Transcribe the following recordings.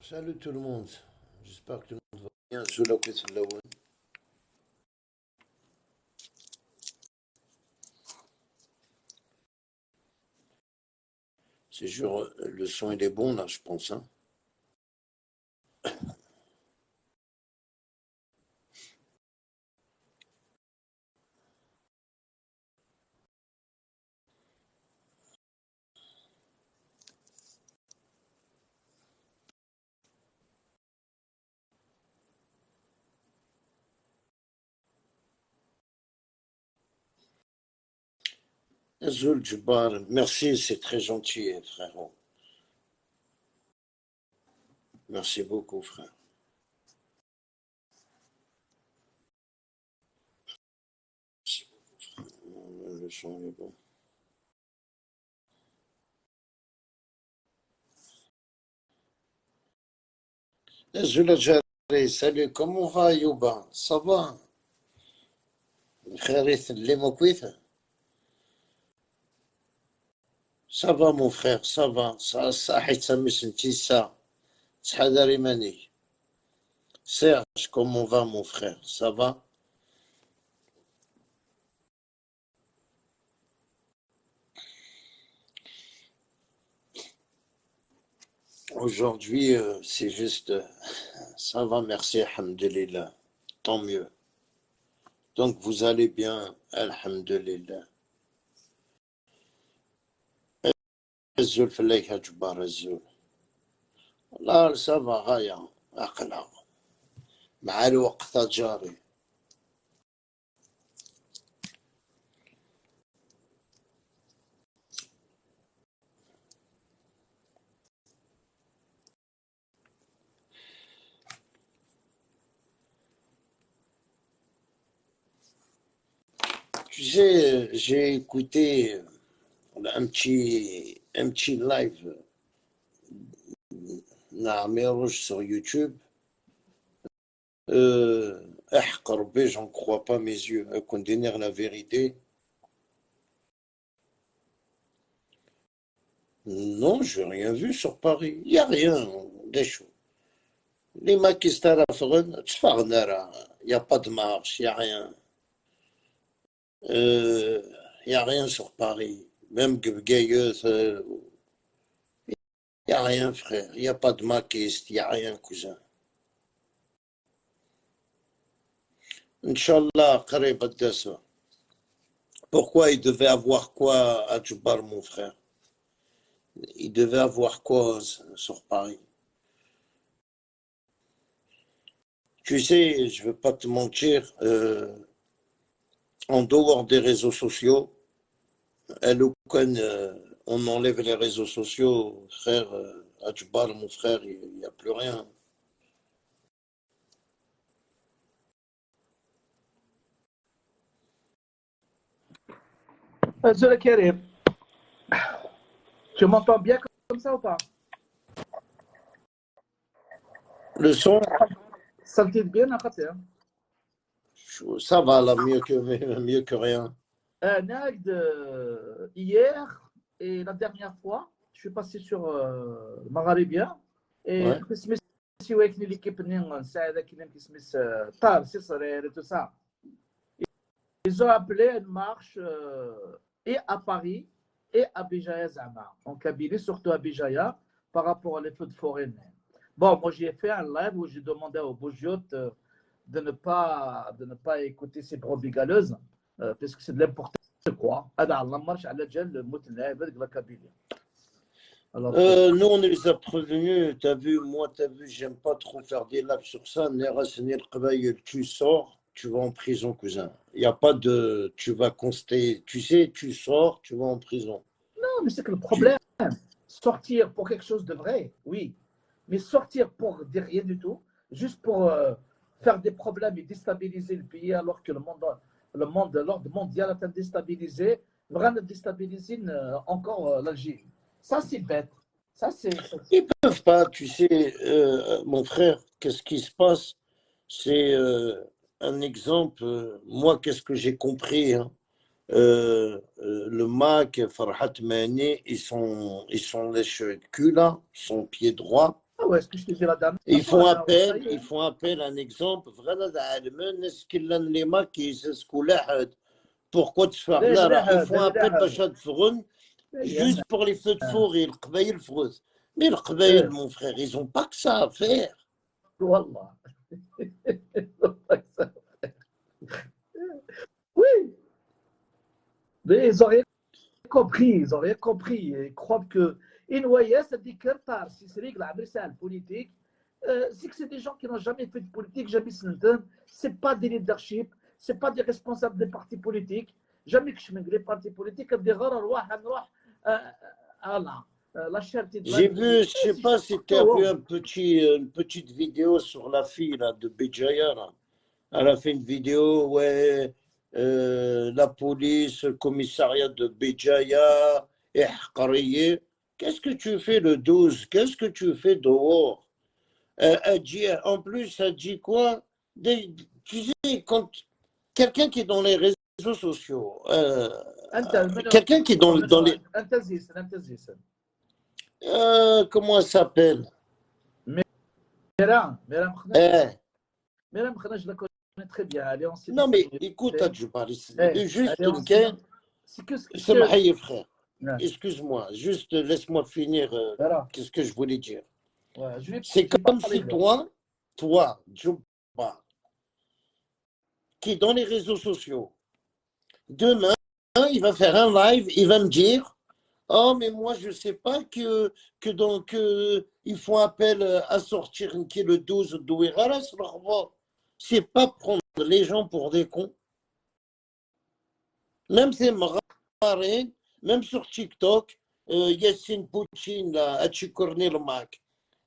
Salut tout le monde, j'espère que tout le monde va bien. Zoulawit Laouen. C'est sûr, le son il est bon là, je pense. Hein. Zoul Djoubar, merci, c'est très gentil, frérot. Merci beaucoup, frère. Merci beaucoup, frère. Le son il est bon. Zoul Adjari, salut, comment va Youba? Ça va? Frère, les moquith? Ça va mon frère, ça va. Ça, ça me sentit ça. Tchadari Mani. Serge, comment va mon frère? Ça va? Aujourd'hui, c'est juste, ça va, merci, alhamdulillah. Tant mieux. Donc, vous allez bien, alhamdulillah. الزول في الليل جبار الزول لا سافا غاية أقلع مع الوقت جاري. Tu sais, j'ai écouté un petit live نعمي rouge sur YouTube. أحق ربي, j'en crois pas mes yeux. Qu'on dénire la vérité. Non, je n'ai rien vu sur Paris. Il n'y a rien. Des choses. Les maquistas à il n'y a pas de marche, il n'y a rien. Il n'y a rien sur Paris. Même Gebgayeuse, il n'y a rien, frère. Il n'y a pas de maquiste, il n'y a rien, cousin. Inch'Allah, Qarib Ad-Dassa. Pourquoi il devait avoir quoi à Djoubar, mon frère? Il devait avoir quoi sur Paris? Tu sais, je ne veux pas te mentir, en dehors des réseaux sociaux, on enlève les réseaux sociaux, frère, Adjbar, mon frère, il n'y a plus rien. Monsieur Karim, tu m'entends bien comme ça ou pas? Le son, Ça me dit bien à côté. ça va là, mieux que rien. Nagd, hier et la dernière fois, je suis passé sur Magharibia et Ouais. l'équipe et tout ça. Ils ont appelé une marche et à Paris et à Béjaïa Zama, en Kabylie, surtout à Béjaïa, par rapport à les feux de forêt. Bon, moi j'ai fait un live où j'ai demandé aux Bougiotes de ne pas écouter ces brebis galeuses parce que c'est de l'importance quoi. Nous, on les a prévenus, t'as vu, j'aime pas trop faire des lives sur ça. Tu sors, tu vas en prison, cousin. Il n'y a pas de. Tu vas constater. Tu sais, tu sors, tu vas en prison. Non, mais c'est que le problème, sortir pour quelque chose de vrai, oui. Mais sortir pour dire rien du tout, juste pour faire des problèmes et déstabiliser le pays alors que l'ordre mondial est déstabilisé, vraiment déstabiliser encore l'Algérie. Ça, c'est bête. Ça, c'est. Ils ne peuvent pas, tu sais, mon frère, qu'est-ce qui se passe? C'est un exemple. Moi, qu'est-ce que j'ai compris, hein? Le MAC, Farhat Mani, ils sont lèche-cul là, ils sont pieds droits. Ah ouais, ce que je te dis la dernière Ils fois, font là, ouais, ça appel, y est. ils font appel à un exemple. Vraiment, الناس كلها اللي ما كيسسكوا لاحد. Pourquoi tu fais ليه là, là, ils مليح font appel باش هاد الفرن juste pour les feux de forêt, القبايل فغوث. Mais le قبايل, mon frère, ils ont pas que ça à faire. والله. Oui, mais ils ont rien compris, ils ont rien compris. Ils croient que une voyage, ça dit que tard, si c'est la politique, c'est que c'est des gens qui n'ont jamais fait de politique, jamais s'entendent. C'est pas des leaderships, c'est pas des responsables des partis politiques. Jamais que je me les partis politiques, des rares la cherté de la J'ai vie. vu, je sais pas si tu as vu une petite vidéo sur la fille là, de Béjaïa. Là. Elle a fait une vidéo, ouais, la police, le commissariat de Béjaïa, et Hqariye. Qu'est-ce que tu fais le 12? Qu'est-ce que tu fais dehors? Elle dit, en plus, elle dit quoi? Tu sais, quand quelqu'un qui est dans les réseaux sociaux, quelqu'un qui est dans les... comment elle s'appelle? Méram Eh, Khna, je la connais très bien. Elle est ancienne. non, mais écoute, je parle juste elle est quelqu'un. C'est que. Samahaye, frère. Ouais. Excuse-moi, juste laisse-moi finir qu'est-ce que je voulais dire. Ouais, C'est comme si toi, Djouba, qui est dans les réseaux sociaux, demain, il va faire un live, il va me dire, oh, mais moi, je ne sais pas ils font appel à sortir qui est le 12 d'Ouirara, c'est pas prendre les gens pour des cons. Même c'est marrant, même sur TikTok, Yassine Poutine, là, Atchikorni le Mac,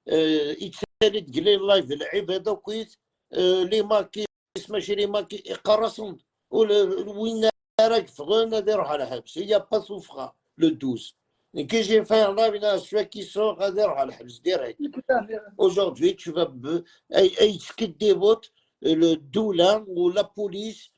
يتسالي تقلي اللايف اللعيب هذا كويس لي ماكي ماشي لي ماكي يقرصن وين راك فغون غادي يروح على الحبس هي با سوفرا لو 12 كي جي فاير لايف celui qui sort غادي يروح على الحبس ديريكت aujourd'hui tu vas اي سكت دي بوت الدولة ou la police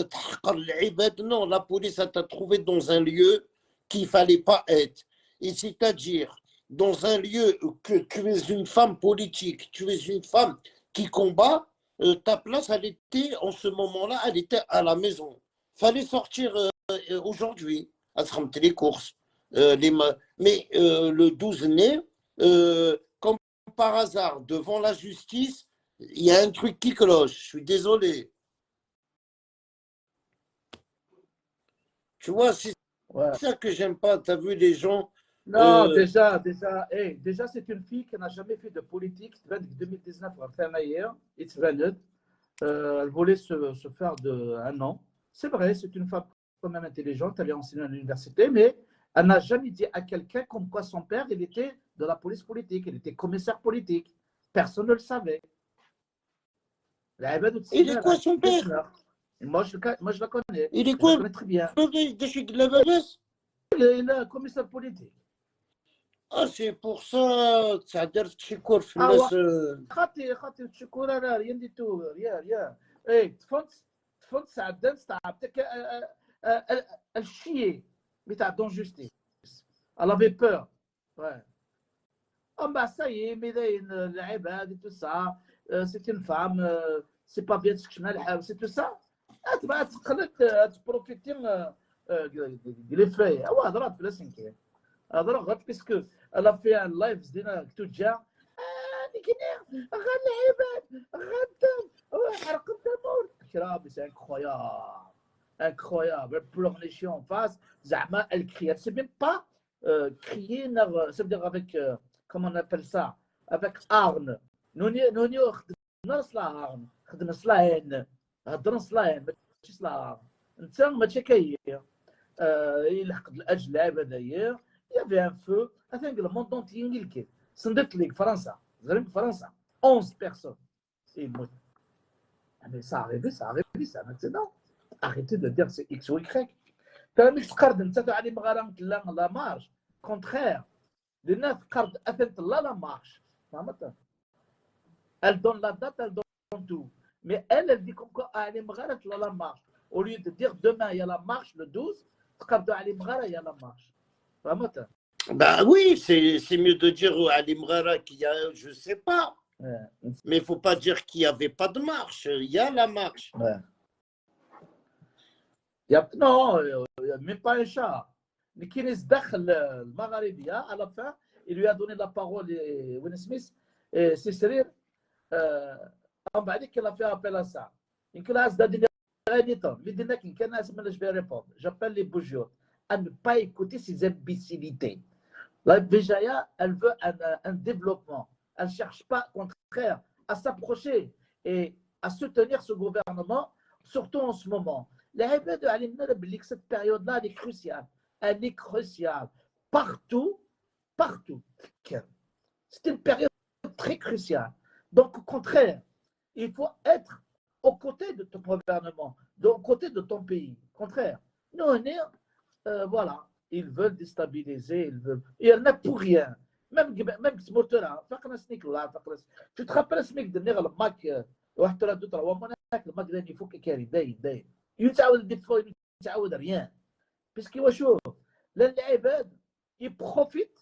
تحقر العباد non la police t'a trouvé dans un lieu qu'il fallait pas être et c'est-à-dire dans un lieu que tu es une femme politique, tu es une femme qui combat, ta place, elle était, en ce moment-là, elle était à la maison. Fallait sortir aujourd'hui, à se remplir les courses. Mais le 12 mai, comme par hasard, devant la justice, il y a un truc qui cloche. Je suis désolé. Tu vois, c'est ça que j'aime pas. Tu as vu les gens... Non, déjà, c'est une fille qui n'a jamais fait de politique. 2019, elle voulait se faire un nom. C'est vrai, c'est une femme quand même intelligente, elle est enseignée à l'université, mais elle n'a jamais dit à quelqu'un comme quoi son père, il était de la police politique, il était commissaire politique. Personne ne le savait. Il est quoi son père? Moi, je la connais. Il est quoi? Je la connais très bien. Il est commissaire politique. Ah, c'est pour ça, تعدرت تشكر في Ah, الناس. خاطي تشكر انا rien du tout, rien. ايه تفوت سعدت تعطيك الشيء بتاع دون جوستيس. Elle avait peur. Ouais. Ah bah ça y est, ميدين العباد et tout ça, c'est une femme, c'est pas bien ce que je m'alحب, c'est tout ça. تبقى تقلت تبروفيتي les faits. Ouais, هضرات بلا سنكين. هضرات باسكو elle a fait un live دينا توجع c'est incroyable, elle pleurnichait en face, Zama, elle crie, elle ne sait même pas crier, ça veut dire avec, comment on appelle ça, avec arne. Nous خدمنا la arne, خدمنا la haine, هضرنا la haine, ماشي la arne. انت ماشي كاين يلحق الاجل هذايا. Il y avait un feu, le monde entier, France, 11 personnes. Et moi, mais ça arrive, c'est un accident. Arrêtez de dire c'est X ou Y. La marche, contraire. Les 9 cartes la marche. Elle donne la date, elle donne tout. Mais elle dit comme quoi elle est la marche. Au lieu de dire demain il y a la marche, le 12, il y a la marche. Bah oui, c'est mieux de dire à l'Imrara qu'il y a, je ne sais pas. Ouais. Mais il ne faut pas dire qu'il n'y avait pas de marche. Il y a la marche. Ouais. Non, il n'y a même pas un chat. Mais qui est le Maghrébia, à la fin, il lui a donné la parole, Will Smith, et c'est sérieux. En bas, il a fait appel à ça. Il a dit je vais répondre. J'appelle les bougeots à ne pas écouter ces imbécilités. La Béjaïa, elle veut un développement. Elle ne cherche pas, au contraire, à s'approcher et à soutenir ce gouvernement, surtout en ce moment. Cette période-là, elle est cruciale. Elle est cruciale. Partout, partout. C'est une période très cruciale. Donc, au contraire, il faut être aux côtés de ton gouvernement, aux côtés de ton pays. Au contraire. Nous, on est, voilà, ils veulent déstabiliser, il y en a pour rien. Même ce moteur-là, tu te rappelles ce mec de dire le Mac, il faut qu'il y يتعاود ديفو يتعاود rien. Puisque وشوف للعباد يبروفيت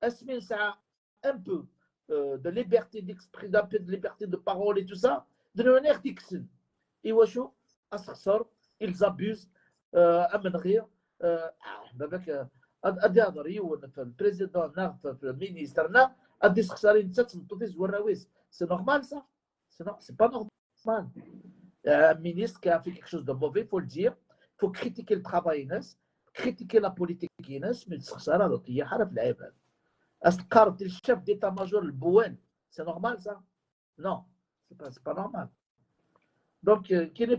اسمين ساعه un peu de liberté d'esprit, un peu de liberté de parole et tout ça, de manière تكسل. وشوف اسخسر ils abusent من غير بالك ادي هضر يون في البريزيدون في المينيسترنا ادي سخسارين انت تصنتو في زوراويس سي نورمال ça c'est pas normal. Un ministre qui a fait quelque chose de mauvais, il faut le dire. Il faut critiquer le travail, critiquer la politique, mais c'est le chef d'état-major, le Bouen, c'est normal ça? Non, c'est pas normal. Donc,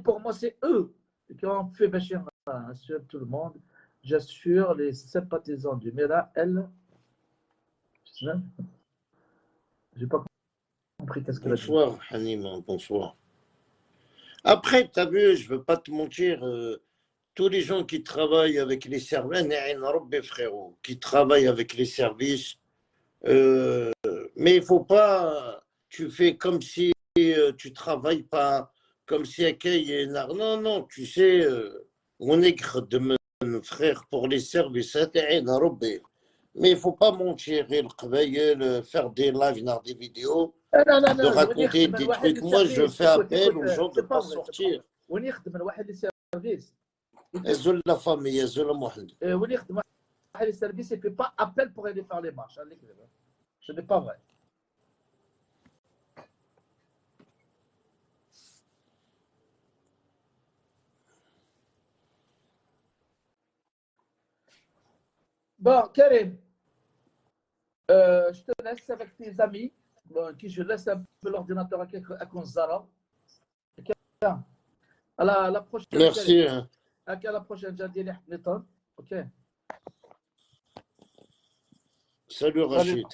pour moi, c'est eux qui ont fait Bachir sur tout le monde. J'assure les sympathisants du Mera, je n'ai pas compris qu'est-ce qu'elle a dit. Bonsoir, Hanima, bonsoir. Après, tu as vu, je ne veux pas te mentir, tous les gens qui travaillent avec les services, frérot, qui travaillent avec les services, mais il ne faut pas, tu fais comme si tu ne travailles pas, comme si non, non, tu sais, on est de mon frère pour les services, mais il ne faut pas mentir, faire des lives, des vidéos. Non, de raconter des trucs. Moi, je fais appel aux gens de ne pas sortir. Zul la famille, Zul la mohand. Les services, il ne fait pas appel pour aller faire les marches. Ce n'est pas vrai. Bon, Karim, je te laisse avec tes amis. Qui je laisse un peu l'ordinateur à Konzara. À la prochaine. Merci. À la prochaine, Jadil Hamilton. Ok. Salut Rachid.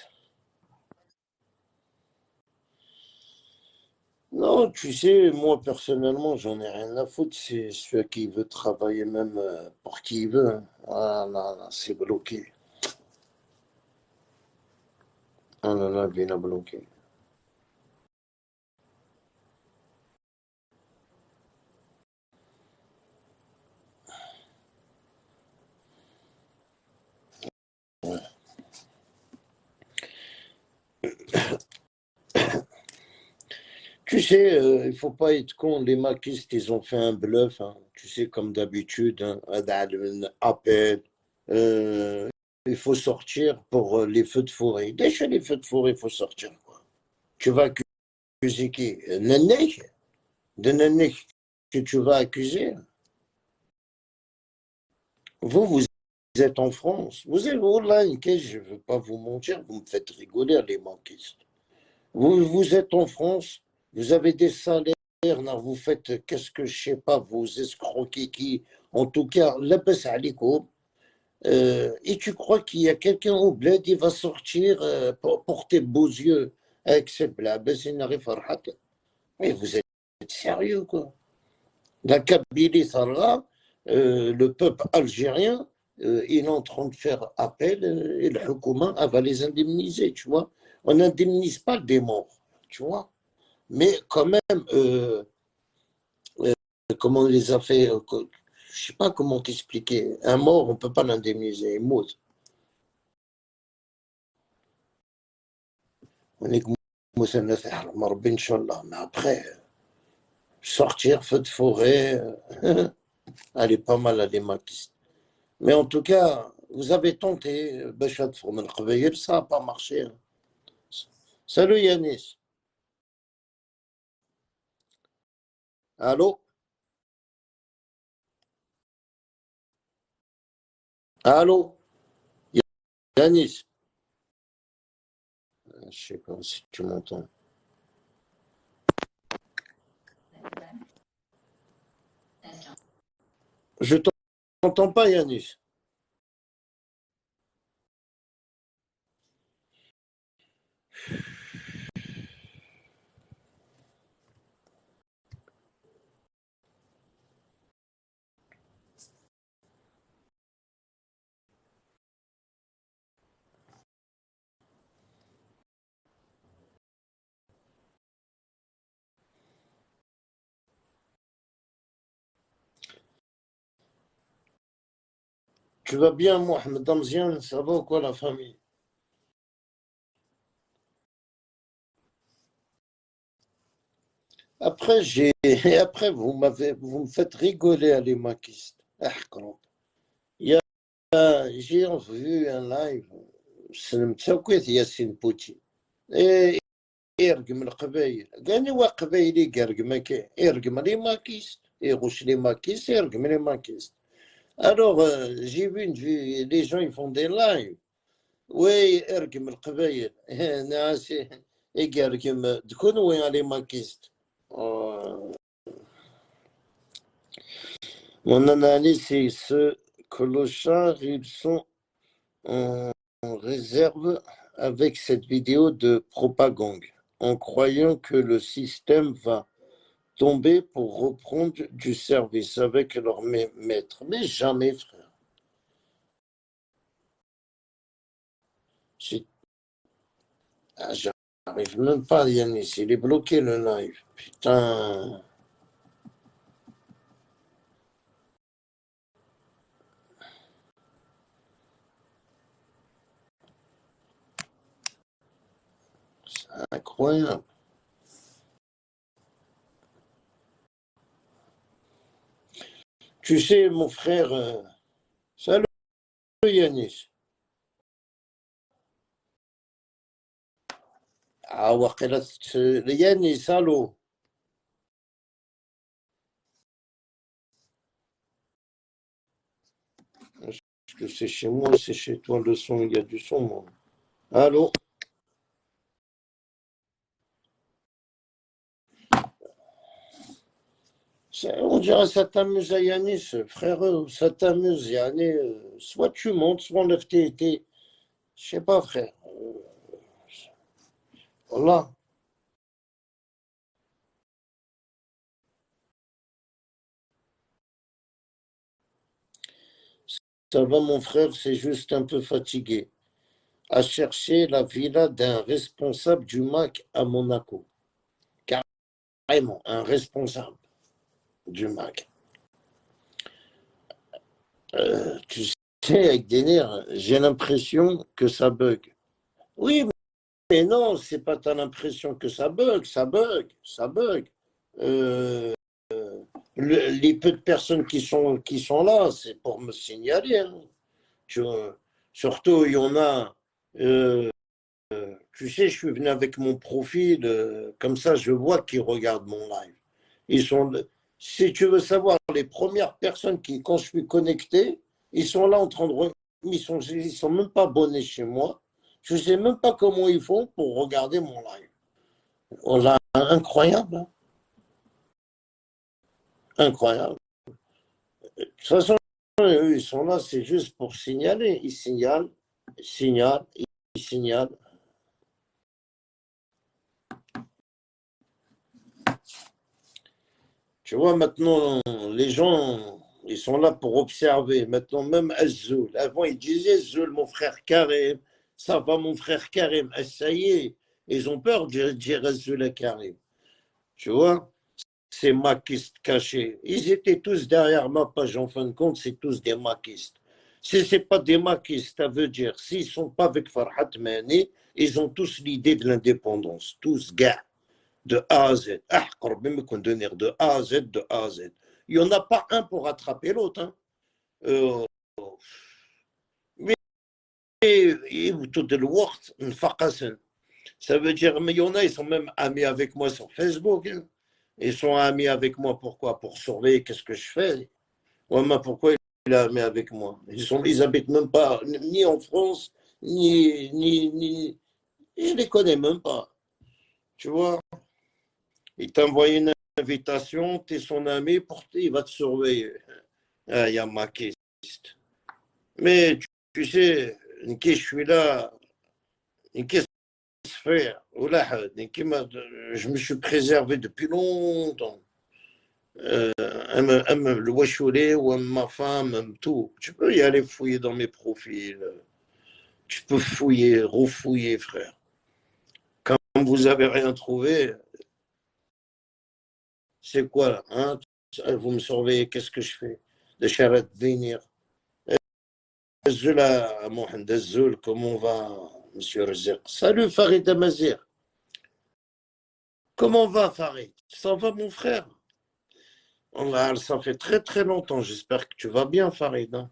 Non, tu sais, moi personnellement, j'en ai rien à foutre. C'est celui qui veut travailler même pour qui il veut. Ah non, non, c'est bloqué. Ah non, non, bien bloqué. Tu sais, il ne faut pas être con. Les maquistes, ils ont fait un bluff. Hein. Tu sais, comme d'habitude, hein, appel. Il faut sortir pour les feux de forêt. Déjà, les feux de forêt, il faut sortir. Quoi. Tu vas accuser qui? Nanek? De Nanek que tu vas accuser? Vous êtes en France. Vous êtes online. Je ne veux pas vous mentir. Vous me faites rigoler, les maquistes. Vous êtes en France. Vous avez des salaires, vous faites, qu'est-ce que je sais pas, vous escroquez qui, en tout cas, labas alikoum, Et tu crois qu'il y a quelqu'un au bled, il va sortir pour tes beaux yeux avec ses blabes, mais vous êtes sérieux, quoi. La Kabylie, le peuple algérien, il est en train de faire appel et le Houkouma va les indemniser, tu vois. On n'indemnise pas des morts, tu vois. Mais quand même, comment on les a fait, je sais pas comment t'expliquer. Un mort, on peut pas l'indemniser, il meurt. On est comme mais après, sortir, feu de forêt, elle est pas mal à des maquistes. Mais en tout cas, vous avez tenté, Bachat Fourmen Khabayel, ça n'a pas marché. Salut Yanis. Allô? Allô? Yanis? Je sais pas si tu m'entends. Je t'entends pas, Yanis. Tu vas bien, Mohamed Amzian? Ça va ou quoi, la famille? Après, après vous me faites rigoler à les maquistes. Ah, quand. J'ai vu un live, سنمتساوكيت ياسين بوتين. يرقم القبايل قالني وقبايلي يرقم يرقم لي ماكيست يغش لي ماكيست يرقم لي ماكيست. Alors, j'ai vu les gens ils font des lives. Oui, يرقم القبايل ناس يرقم تكون وين لي ماكيست. Mon analyse, c'est ce clochard, ils sont en réserve avec cette vidéo de propagande, en croyant que le système va tomber pour reprendre du service avec leur maître. Mais jamais, frère. Ah, j'arrive même pas, Yanis. Il est bloqué le live. Putain. Incroyable. Tu sais, mon frère. Salut, Yanis. Ah, Yanis, allô. Est-ce que c'est chez moi, c'est chez toi le son? Il y a du son, moi. Allô? On dirait ça t'amuse à Yanis, frère, ça t'amuse, Yanis. Soit tu montes, soit on lève je sais pas, frère. Voilà. Ça va, mon frère, c'est juste un peu fatigué. À chercher la villa d'un responsable du MAC à Monaco. Carrément, un responsable du MAC. Tu sais, avec des nerfs, j'ai l'impression que ça bug. Oui, mais non, c'est pas t'as l'impression que ça bug, ça bug, ça bug. Euh, les peu de personnes qui sont là, c'est pour me signaler. Hein. Tu surtout, il y en a. euh, Tu sais, je suis venu avec mon profil, comme ça, je vois qu'ils regardent mon live. Ils sont, si tu veux savoir, les premières personnes qui, quand je suis connecté, ils sont là en train de. Ils sont même pas abonnés chez moi. Je ne sais même pas comment ils font pour regarder mon live. Oh là, incroyable. Hein. Incroyable. De toute façon, eux, ils sont là, c'est juste pour signaler. Ils signalent, ils signalent, ils signalent. Tu vois, maintenant, les gens, ils sont là pour observer. Maintenant, même Azzoul. Avant, ils disaient Azzoul, mon frère Karim. Ça va, mon frère Karim. Ah, ça y est. Ils ont peur de dire Azzoul à Karim. Tu vois, ces maquistes cachés. Ils étaient tous derrière ma page. En fin de compte, c'est tous des maquistes. Si ce n'est pas des maquistes, ça veut dire, s'ils ne sont pas avec Farhat Mani, ils ont tous l'idée de l'indépendance. Tous, gars. De A à Z. Ah, même qu'on donne de A à Z, de A à Z. Il n'y en a pas un pour rattraper l'autre. Hein. Mais tout le world, ça veut dire, mais il y en a, ils sont même amis avec moi sur Facebook. Hein. Ils sont amis avec moi, pourquoi? Pour surveiller qu'est-ce que je fais. Ouais, mais pourquoi il est ami avec moi? Ils habitent même pas, ni en France, ni. Je les connais même pas. Tu vois? Il t'envoie une invitation, tu es son ami, il va te surveiller. Ah, il y a maquiste. Mais tu sais, je suis là, qu'est-ce que faire? Je me suis préservé depuis longtemps. Le Wachoulé ou ma femme, tout. Tu peux y aller fouiller dans mes profils. Tu peux fouiller, refouiller, frère. Quand vous avez rien trouvé, c'est quoi là, hein? Vous me surveillez, qu'est-ce que je fais? De charrette venir. Mohamed Azzoul, comment va, monsieur Rizek? Salut Farid Amazir. Comment va Farid? Ça va mon frère? Ça fait très très longtemps, j'espère que tu vas bien Farid. Hein.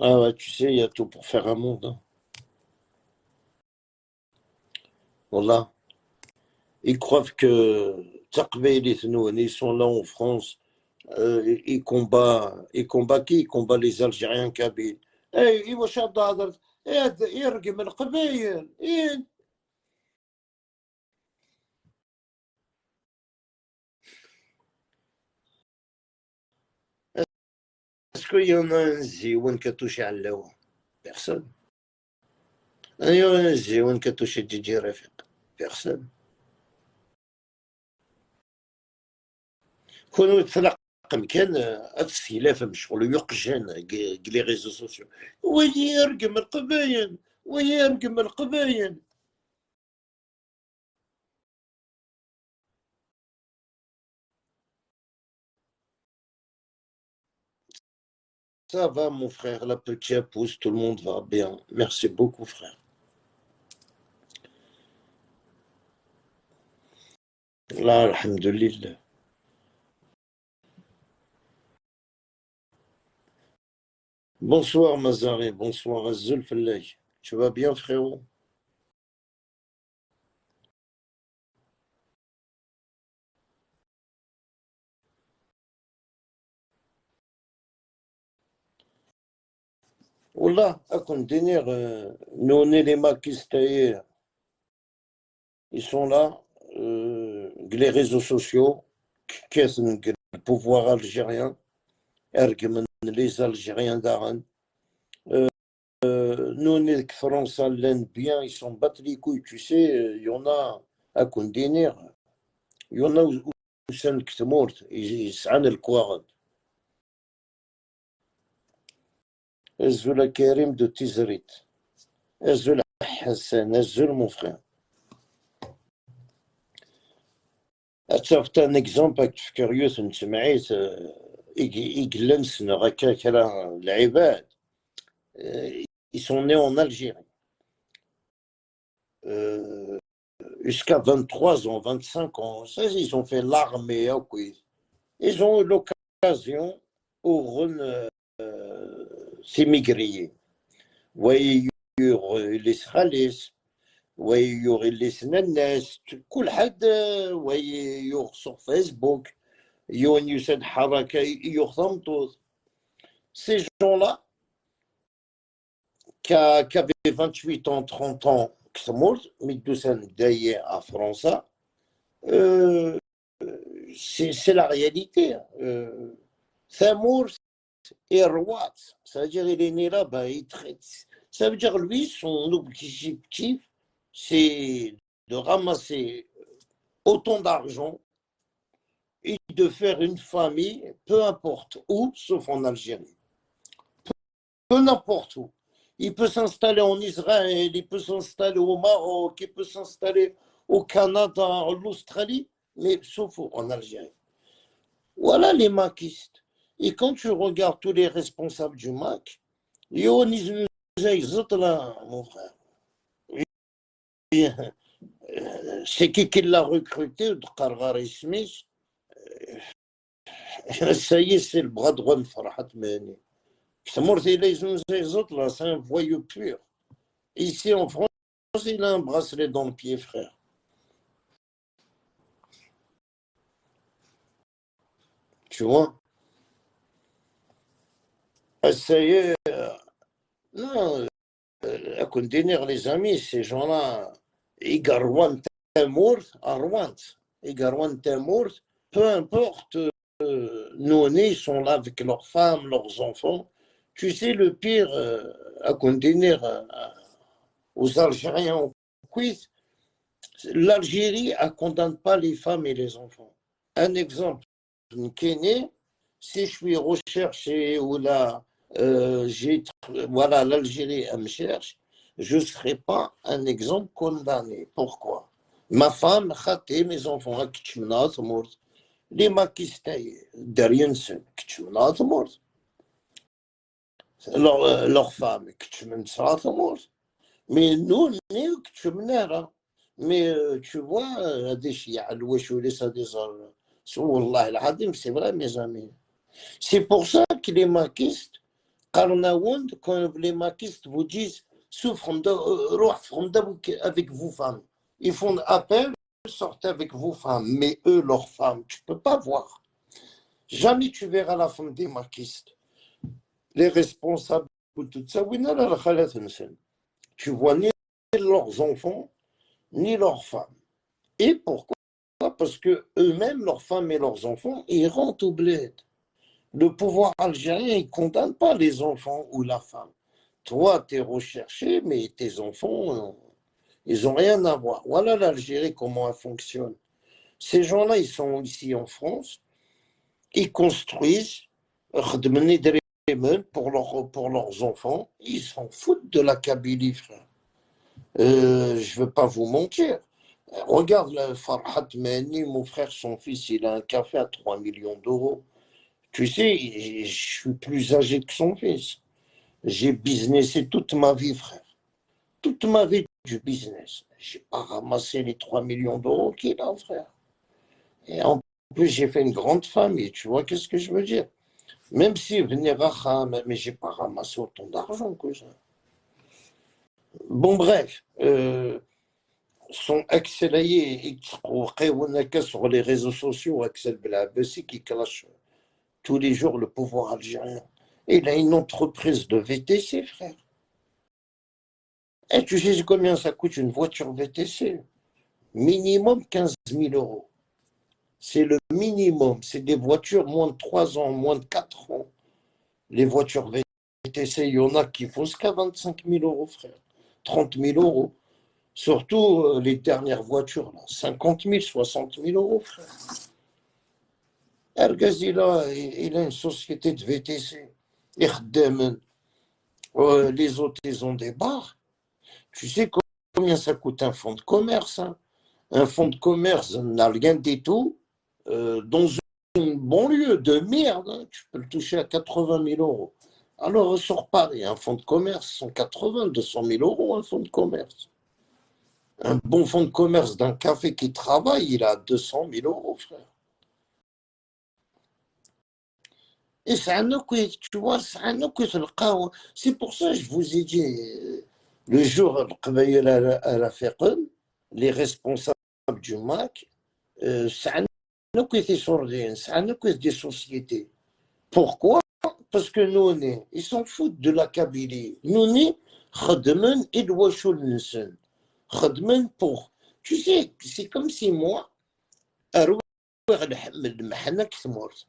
Ah ouais, tu sais, il y a tout pour faire un monde. Hein. Voilà. Ils croient que ils sont là en France. Ils combattent qui? Ils combattent les Algériens kabyles. Eh, واش هضر؟ يرقم القبايل. Est-ce qu'il y en a un زيون كتوشي على اللوا؟ Personne. Il y en a un زيون كتوشي تجي رفيق. Personne. كون تلاقى مكان السلاف مشغول يقجن لي ريزو سوسيو ويرقم القبايل ويرقم القبايل. Ça va, mon frère, la petite pousse, tout le monde va bien. Merci beaucoup, frère. Là, alhamdoulilah. Bonsoir, Mazaré. Bonsoir, Azul Fallah. Tu vas bien, frérot? Wallah, à contenir, nous, on est les maquistes, ils sont là, les réseaux sociaux, qu'est-ce que le pouvoir algérien, les Algériens d'Aran. Nous, on est que France, l'aime bien, ils s'en battent les couilles, tu sais, il y en a à contenir, il y en a où c'est le mort, ils s'en le quoi. Azul Karim de Tizerit, Azul Hassan, Azul mon frère. شفت ان اكزومبل كيوريوس سمعيت يجلنس هكا كرا العباد ils sont nés en Algérie jusqu'à 23 ans 25 ans ça, ils ont fait l'armée ils ont eu l'occasion pour s'émigrer ويور les خالص ويور les ناس كل حد ويور sur Facebook Youssef Haraka, ces gens-là, qui avaient 28 ans, 30 ans, qui sont morts, mais d'ailleurs à France, c'est la réalité. Samour est roi, ça veut dire il est né là-bas, il traite. Ça veut dire lui, son objectif, c'est de ramasser autant d'argent et de faire une famille, peu importe où, sauf en Algérie. Peu n'importe où. Il peut s'installer en Israël, il peut s'installer au Maroc, il peut s'installer au Canada, en Australie, mais sauf en Algérie. Voilà les maquistes. Et quand tu regardes tous les responsables du MAC, mon frère. C'est qui l'a recruté, Qarqari Smith. Ça y est, c'est le bras droit de Farhat Mehni. C'est un voyou pur. Ici en France, il a un bracelet dans le pied, frère. Tu vois? Ça y est, non, à contenir les amis, ces gens-là, Igarwan Tamour, Arwant, Igarwan Tamour, peu importe, nos nés sont là avec leurs femmes, leurs enfants. Tu sais, le pire à contenir aux Algériens au quiz, l'Algérie ne condamne pas les femmes et les enfants. Un exemple, Kenya, si je suis recherché ou là, voilà, l'Algérie elle me cherche, je ne serai pas un exemple condamné. Pourquoi? Ma femme, khaté, mes enfants, les maquistes, derrière leur femme, mais nous, mais tu vois, c'est vrai, mes amis. C'est pour ça que les maquistes, quand les maquistes vous disent souffrent avec vous femmes, ils font appel, sortez avec vous femmes, mais eux, leurs femmes, tu ne peux pas voir. Jamais tu verras la femme des maquistes. Les responsables de tout ça, tu vois ni leurs enfants, ni leurs femmes. Et pourquoi? Parce que eux-mêmes, leurs femmes et leurs enfants, ils rentrent au bled. Le pouvoir algérien, il ne condamne pas les enfants ou la femme. Toi, tu es recherché, mais tes enfants, ils n'ont rien à voir. Voilà l'Algérie, comment elle fonctionne. Ces gens-là, ils sont ici en France, ils construisent pour leurs enfants, ils s'en foutent de la Kabylie, frère. Je ne veux pas vous mentir. Regarde le Farhat Mehni, mon frère, son fils, il a un café à 3 millions d'euros. Tu sais, je suis plus âgé que son fils. J'ai businessé toute ma vie, frère. Toute ma vie du business. Je n'ai pas ramassé les 3 millions d'euros qu'il a, frère. Et en plus, j'ai fait une grande famille. Tu vois, qu'est-ce que je veux dire? Même si venir à mais je n'ai pas ramassé autant d'argent que ça. Bon, bref. Son accéléré sur les réseaux sociaux, Axel Blabessi, qui clash tous les jours le pouvoir algérien. Il a une entreprise de VTC, frère. Et tu sais combien ça coûte une voiture VTC? Minimum 15 000 euros. C'est le minimum. C'est des voitures moins de 3 ans, moins de 4 ans. Les voitures VTC, il y en a qui font jusqu'à 25 000 euros, frère. 30 000 euros. Surtout les dernières voitures, là. 50 000, 60 000 euros, frère. Ergaz, il a une société de VTC. Les autres, ils ont des bars. Tu sais combien ça coûte un fonds de commerce, hein? Un fonds de commerce n'a rien du tout. Dans une banlieue de merde, hein, tu peux le toucher à 80 000 euros. Alors, sur Paris, un fonds de commerce, 180, 200 000 euros, un fonds de commerce. Un bon fonds de commerce d'un café qui travaille, il a 200 000 euros, frère. Et c'est un autre, tu vois, c'est un autre. C'est pour ça que je vous ai dit, le jour à la Féqen, les responsables du MAC, c'est un des sociétés. Pourquoi? Parce que nous, ils s'en foutent de la Kabylie. Nous, خدمن إدواشو النسن. خدمن pour. Tu sais, c'est comme si moi, أروح نحمل المحنة كتمورت.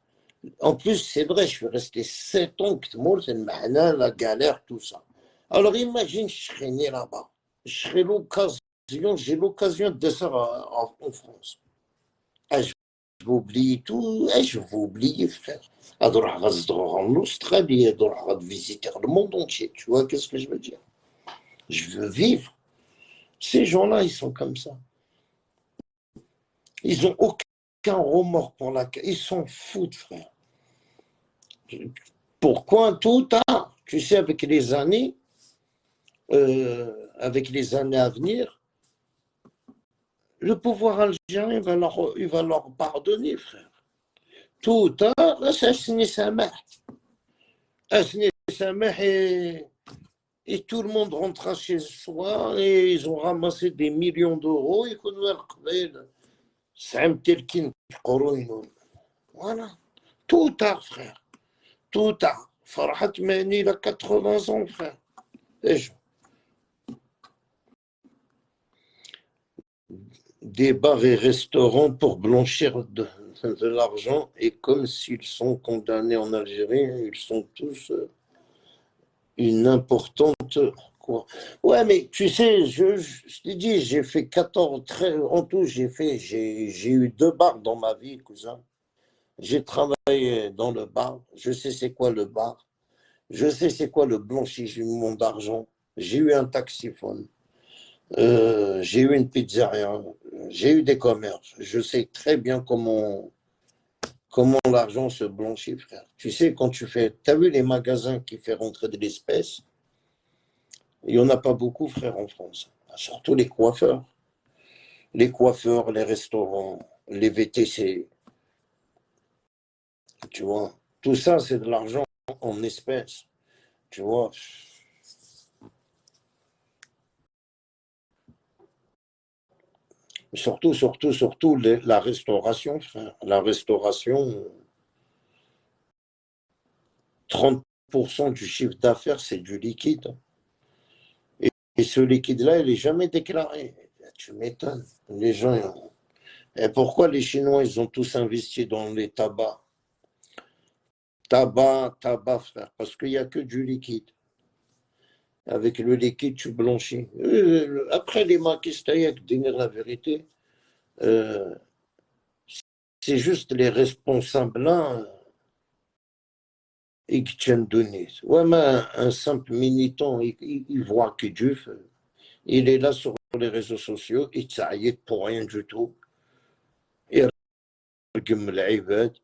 En plus, c'est vrai, je suis resté 7 ans كتمورت المحنة, la galère, tout ça. Alors imagine, je serais né là-bas. J'ai l'occasion de ça en France. Ah, je vais oublier tout. Ah, je vais oublier, frère. أروح en Australie, أروح visiter le monde entier. Tu vois, qu'est-ce que je veux dire? Je veux vivre. Ces gens-là, ils sont comme ça. Ils n'ont aucun remords pour la... Ils s'en foutent, frère. Pourquoi? Tôt ou tard, tu sais, avec les années à venir, le pouvoir algérien il va leur pardonner, frère. Tôt ou tard, ça et tout le monde rentrera chez soi et ils ont ramassé des millions d'euros et qu'on va voilà. Tôt ou tard, frère. Tôt ou tard. Farhat Mani, il a 80 ans, frère. Des bars et restaurants pour blanchir de l'argent, et comme s'ils sont condamnés en Algérie, ils sont tous une importante... Quoi. Ouais, mais tu sais, je t'ai dit, j'ai fait 14, 13, en tout, j'ai eu 2 bars dans ma vie, cousin. J'ai travaillé dans le bar, je sais c'est quoi le bar, je sais c'est quoi le blanchiment d'argent. J'ai eu un taxiphone, j'ai eu une pizzeria, j'ai eu des commerces. Je sais très bien comment l'argent se blanchit, frère. Tu sais, quand t'as vu les magasins qui font rentrer de l'espèce? Il n'y en a pas beaucoup, frère, en France. Surtout les coiffeurs. Les coiffeurs, les restaurants, les VTC. Tu vois, tout ça, c'est de l'argent en espèces. Tu vois. Surtout la restauration, frère. La restauration, 30% du chiffre d'affaires, c'est du liquide. Et ce liquide-là, il n'est jamais déclaré. Tu m'étonnes. Les gens. Et pourquoi les Chinois, ils ont tous investi dans les tabacs? Tabac, frère. Parce qu'il n'y a que du liquide. Avec le liquide, tu blanchis. Après, les maquistes, dire la vérité, c'est juste les responsables là et qui tiennent donner. Ouais, mais un simple militant, il voit que Dieu, il est là sur les réseaux sociaux, il t'aille pour rien du tout. Il regarde العباد.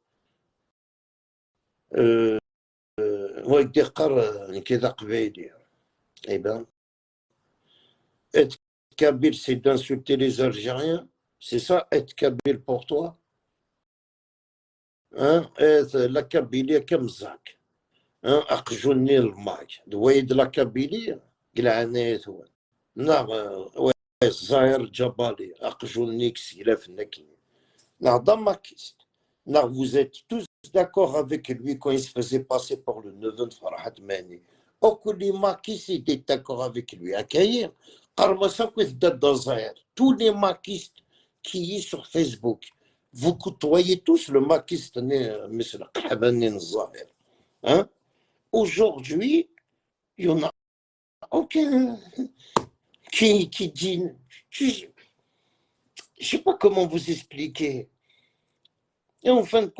ويدير كذا قبايلي. Eh ben, être kabyle, c'est d'insulter les Algériens. C'est ça, être kabyle pour toi? Hein? La Kabylie comme Zach. Hein? أقجوني الماي. دويد la Kabylie. قلعانيت هو. نعم الزاير جبالي. أقجوني كسيلاف نكي. Vous êtes tous d'accord avec lui quand il se faisait passer pour le neveu de Farhat Mani. Tous les étaient d'accord avec lui. Tous les maquistes qui sont sur Facebook, vous côtoyez tous le maquiste hein? Aujourd'hui, il n'y en a aucun qui dit... Je ne sais pas comment vous expliquer. Et en fin de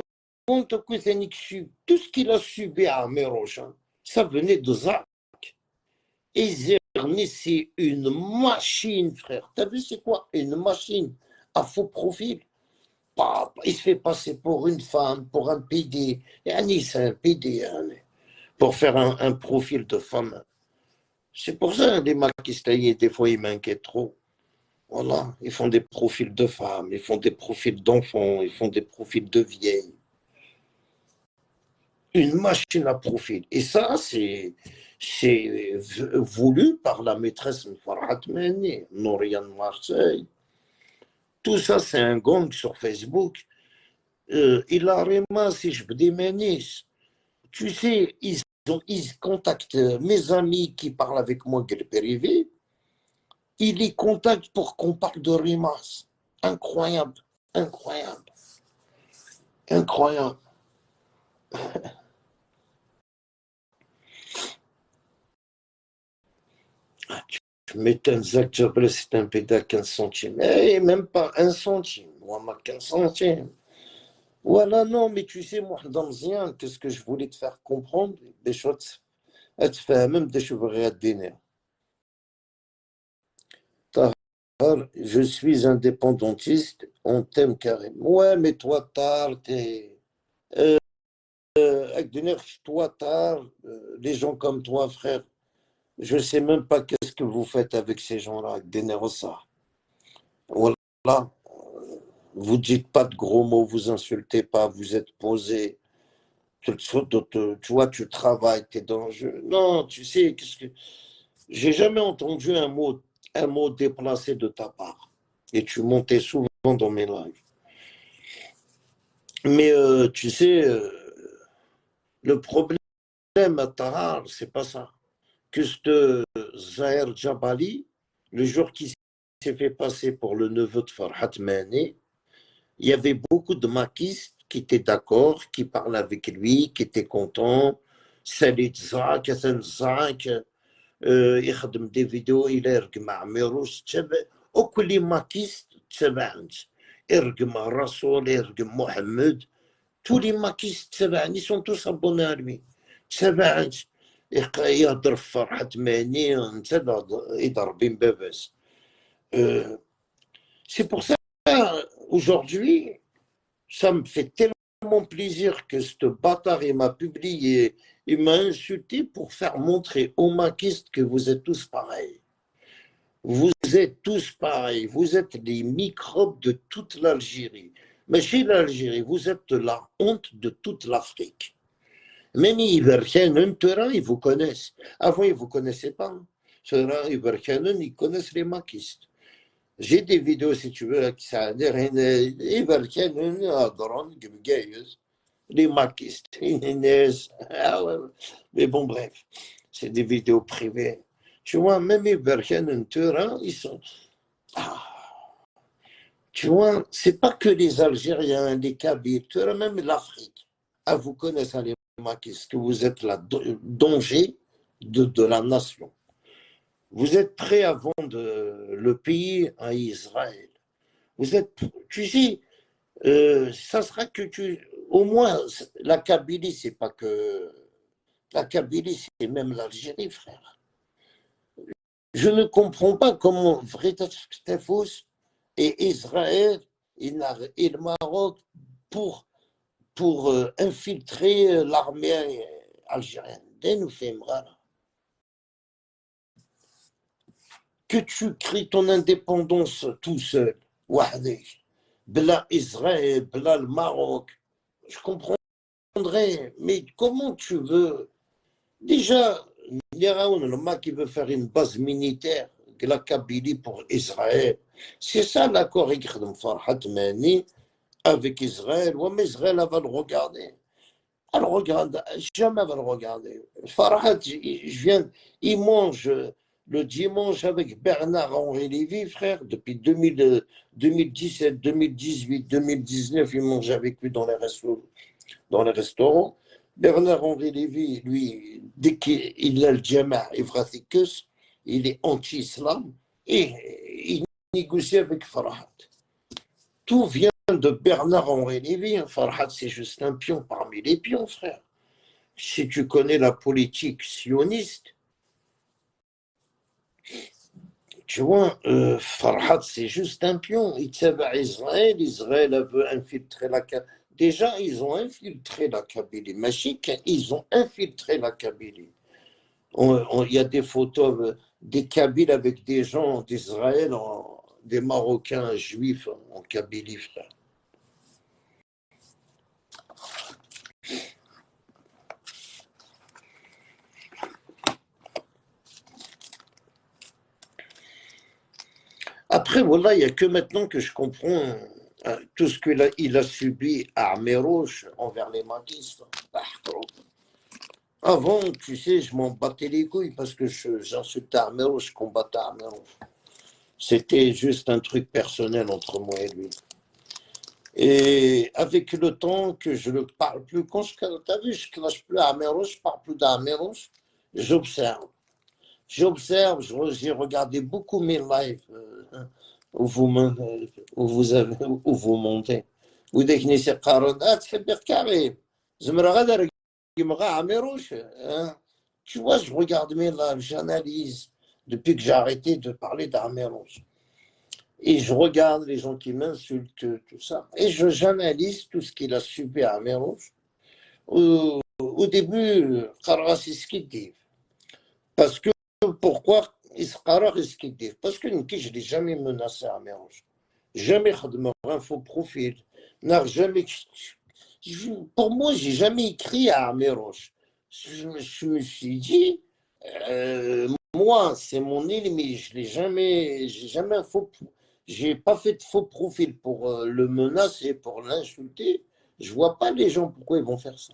compte, tout ce qu'il a subi à Méroche, ça venait de Zach. Et Zerni, c'est une machine, frère. T'as vu, c'est quoi? Une machine à faux profil. Il se fait passer pour une femme, pour un PD. C'est un PD, pour faire un profil de femme. C'est pour ça que les maquistaïens, des fois, ils m'inquiètent trop. Voilà, ils font des profils de femmes, ils font des profils d'enfants, ils font des profils de vieilles. Une machine à profil. Et ça, c'est voulu par la maîtresse Farhat Mani, Norian Marseille. Tout ça, c'est un gang sur Facebook. il a ramassé, je dis, Manis. Tu sais, ils contactent mes amis qui parlent avec moi, privé. Ils les contactent pour qu'on parle de Rimas. Incroyable, incroyable, incroyable. Tu m'étonnes, Zach Jabré, c'est un pédale 15 centimes. Eh, même pas 1 centime. Moi, ma 15 centimes. Voilà, non, mais tu sais, moi, Damzien, qu'est-ce que je voulais te faire comprendre? Des choses, même des cheveux à dîner. Je suis indépendantiste, on t'aime carrément. Ouais, mais toi, tard, t'es. Avec toi, tard, les gens comme toi, frère, je sais même pas qu'est-ce que vous faites avec ces gens-là, avec des ça. Voilà, vous dites pas de gros mots, vous insultez pas, vous êtes posé. Tu vois, tu travailles, tu es dans le jeu. Non, tu sais, qu'est-ce que. J'ai jamais entendu un mot déplacé de ta part. Et tu montais souvent dans mes lives. Mais tu sais, le problème à Tahar, c'est pas ça. Que ce Zahir Jabali, le jour qui s'est fait passer pour le neveu de Farhat Mani, il y avait beaucoup de maquistes qui étaient d'accord, qui parlaient avec lui, qui étaient contents. Salit Zak, Hassan Zak, يخدم des vidéos, il يرقى مع ميروس تبع وكل ماكيست تبعنا يرقى مع الرسول يرقى محمد tous les maquistes تبعني sont tous abonnés à lui تبعنا يهضر في فرحة ماني يضرب باباس. C'est pour ça aujourd'hui ça me fait tellement plaisir que ce bâtard il m'a publié, il m'a insulté pour faire montrer aux maquistes que vous êtes tous pareils. Vous êtes tous pareils, vous êtes les microbes de toute l'Algérie. Mais chez l'Algérie, vous êtes la honte de toute l'Afrique. Même ils vous connaissent. Avant, ils ne vous connaissaient pas. Ils connaissent les maquistes. J'ai des vidéos, si tu veux, qui s'appellent les maquistes. Mais bon, bref, c'est des vidéos privées. Tu vois, même les Berkane ils sont. Ah, tu vois, c'est pas que les Algériens, les Kabyles, même l'Afrique. Ah, vous connaissez les maquistes, que vous êtes le danger de la nation. Vous êtes prêts à vendre le pays à Israël. Vous êtes, tu sais, ça sera que au moins, la Kabylie, c'est pas que, la Kabylie, c'est même l'Algérie, frère. Je ne comprends pas comment Vretachtefous et Israël et le Maroc pour infiltrer l'armée algérienne. Que tu crées ton indépendance tout seul, Bla Israël, bla le Maroc, je comprendrais, mais comment tu veux. Déjà, le Maroc qui veut faire une base militaire, la Kabylie pour Israël, c'est ça l'accord de Farhat Mani avec Israël. Ouais, mais Israël va le regarder. Elle regarde, jamais elle va le regarder. Farhat, il mange le dimanche avec Bernard-Henri Lévy, frère, depuis 2017, 2018, 2019, il mange avec lui dans les restaurants. Bernard-Henri Lévy, lui, dès qu'il a le Jama Evrathikus, il est anti-islam et il négocie avec Farhat. Tout vient de Bernard-Henri Lévy. Farhat, c'est juste un pion parmi les pions, frère. Si tu connais la politique sioniste, tu vois, Farhat, c'est juste un pion. Il tient Israël. Israël veut infiltrer la Kabylie. Déjà, ils ont infiltré la Kabylie. Machik, ils ont infiltré la Kabylie. Il y a des photos des Kabyles avec des gens d'Israël, des Marocains juifs en Kabylie, frère. Après, voilà, il n'y a que maintenant que je comprends tout ce qu'il a subi à Armérouche envers les maquistes. Avant, tu sais, je m'en battais les couilles parce que j'insultais Armérouche, je combattais Armérouche. C'était juste un truc personnel entre moi et lui. Et avec le temps que je ne parle plus, quand t'as vu, je ne clash plus à Armérouche, je ne parle plus d'Armérouche, j'observe. J'observe, j'ai regardé beaucoup mes lives où vous montez. وداك نيسي قارون تحب كريم زمرا غدا يمغا عميروش tu vois je regarde mes lives j'analyse depuis que j'ai arrêté de parler d'Armérouche et je regarde les gens qui m'insultent tout ça et j'analyse tout ce qu'il a subi à Armérouche au début قراسي سكيتي parce que pourquoi parce que je l'ai jamais menacé à Armérouche jamais un faux profil jamais pour moi j'ai jamais écrit à Armérouche je me suis dit moi c'est mon ennemi j'ai jamais j'ai pas fait de faux profil pour le menacer pour l'insulter je vois pas les gens pourquoi ils vont faire ça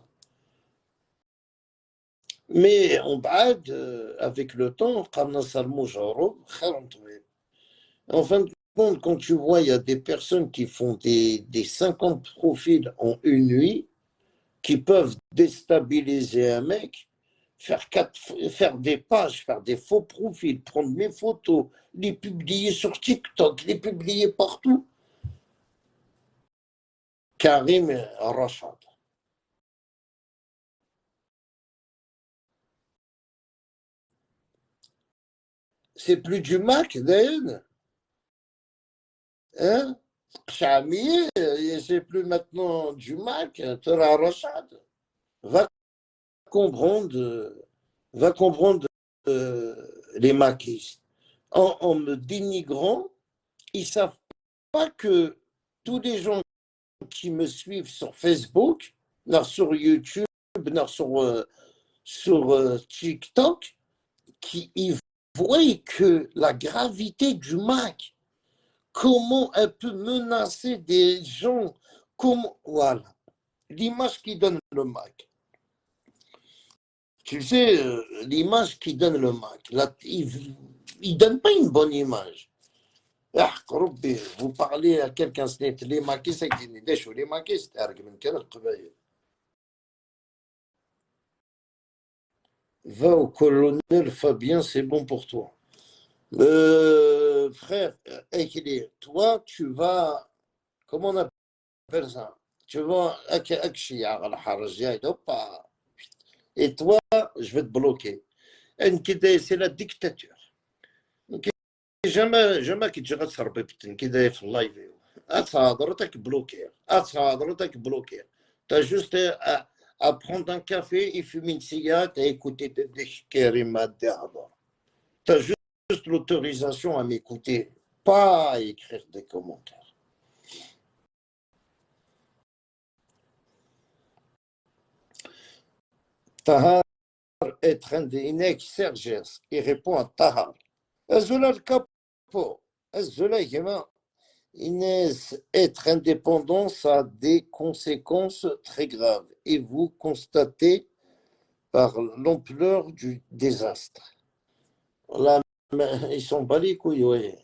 mais on بعد avec le temps قامنا نسلموا جروب خير نطويل en fin de compte, quand tu vois, il y a des personnes qui font des 50 profils en une nuit, qui peuvent déstabiliser un mec, faire des pages, faire des faux profils, prendre mes photos, les publier sur TikTok, les publier partout. Karim Rachad. C'est plus du Mac, d'ailleurs. Hein? Chami, c'est plus maintenant du Mac, Torah Rachad. Va comprendre, va comprendre les maquistes. En me dénigrant, ils ne savent pas que tous les gens qui me suivent sur Facebook, sur YouTube, sur TikTok, ils voient que la gravité du Mac, comment elle peut menacer des gens, comment, voilà, l'image qui donne le Mac. Tu sais, l'image qui donne le Mac, il ne donne pas une bonne image. Vous parlez à quelqu'un, les maquistes, les maquistes, va au colonel Fabien, c'est bon pour toi. Frère, toi, tu vas, comment on appelle ça? Tu vas et toi, je vais te bloquer. C'est la dictature. jamais كي تجي غتسربي بتن كي داير في اللايف اتهضرتك بلوكير t'as juste à prendre un café et fumer une cigarette et écouter des كريمات تهضر t'as juste l'autorisation à m'écouter pas à écrire des commentaires Tahar est un des Inek Serges il répond à Tahar Azoula le capot Azoula Inès, être indépendant, ça a des conséquences très graves et vous constatez par l'ampleur du désastre. Là, ils sont pas les couilles, oui.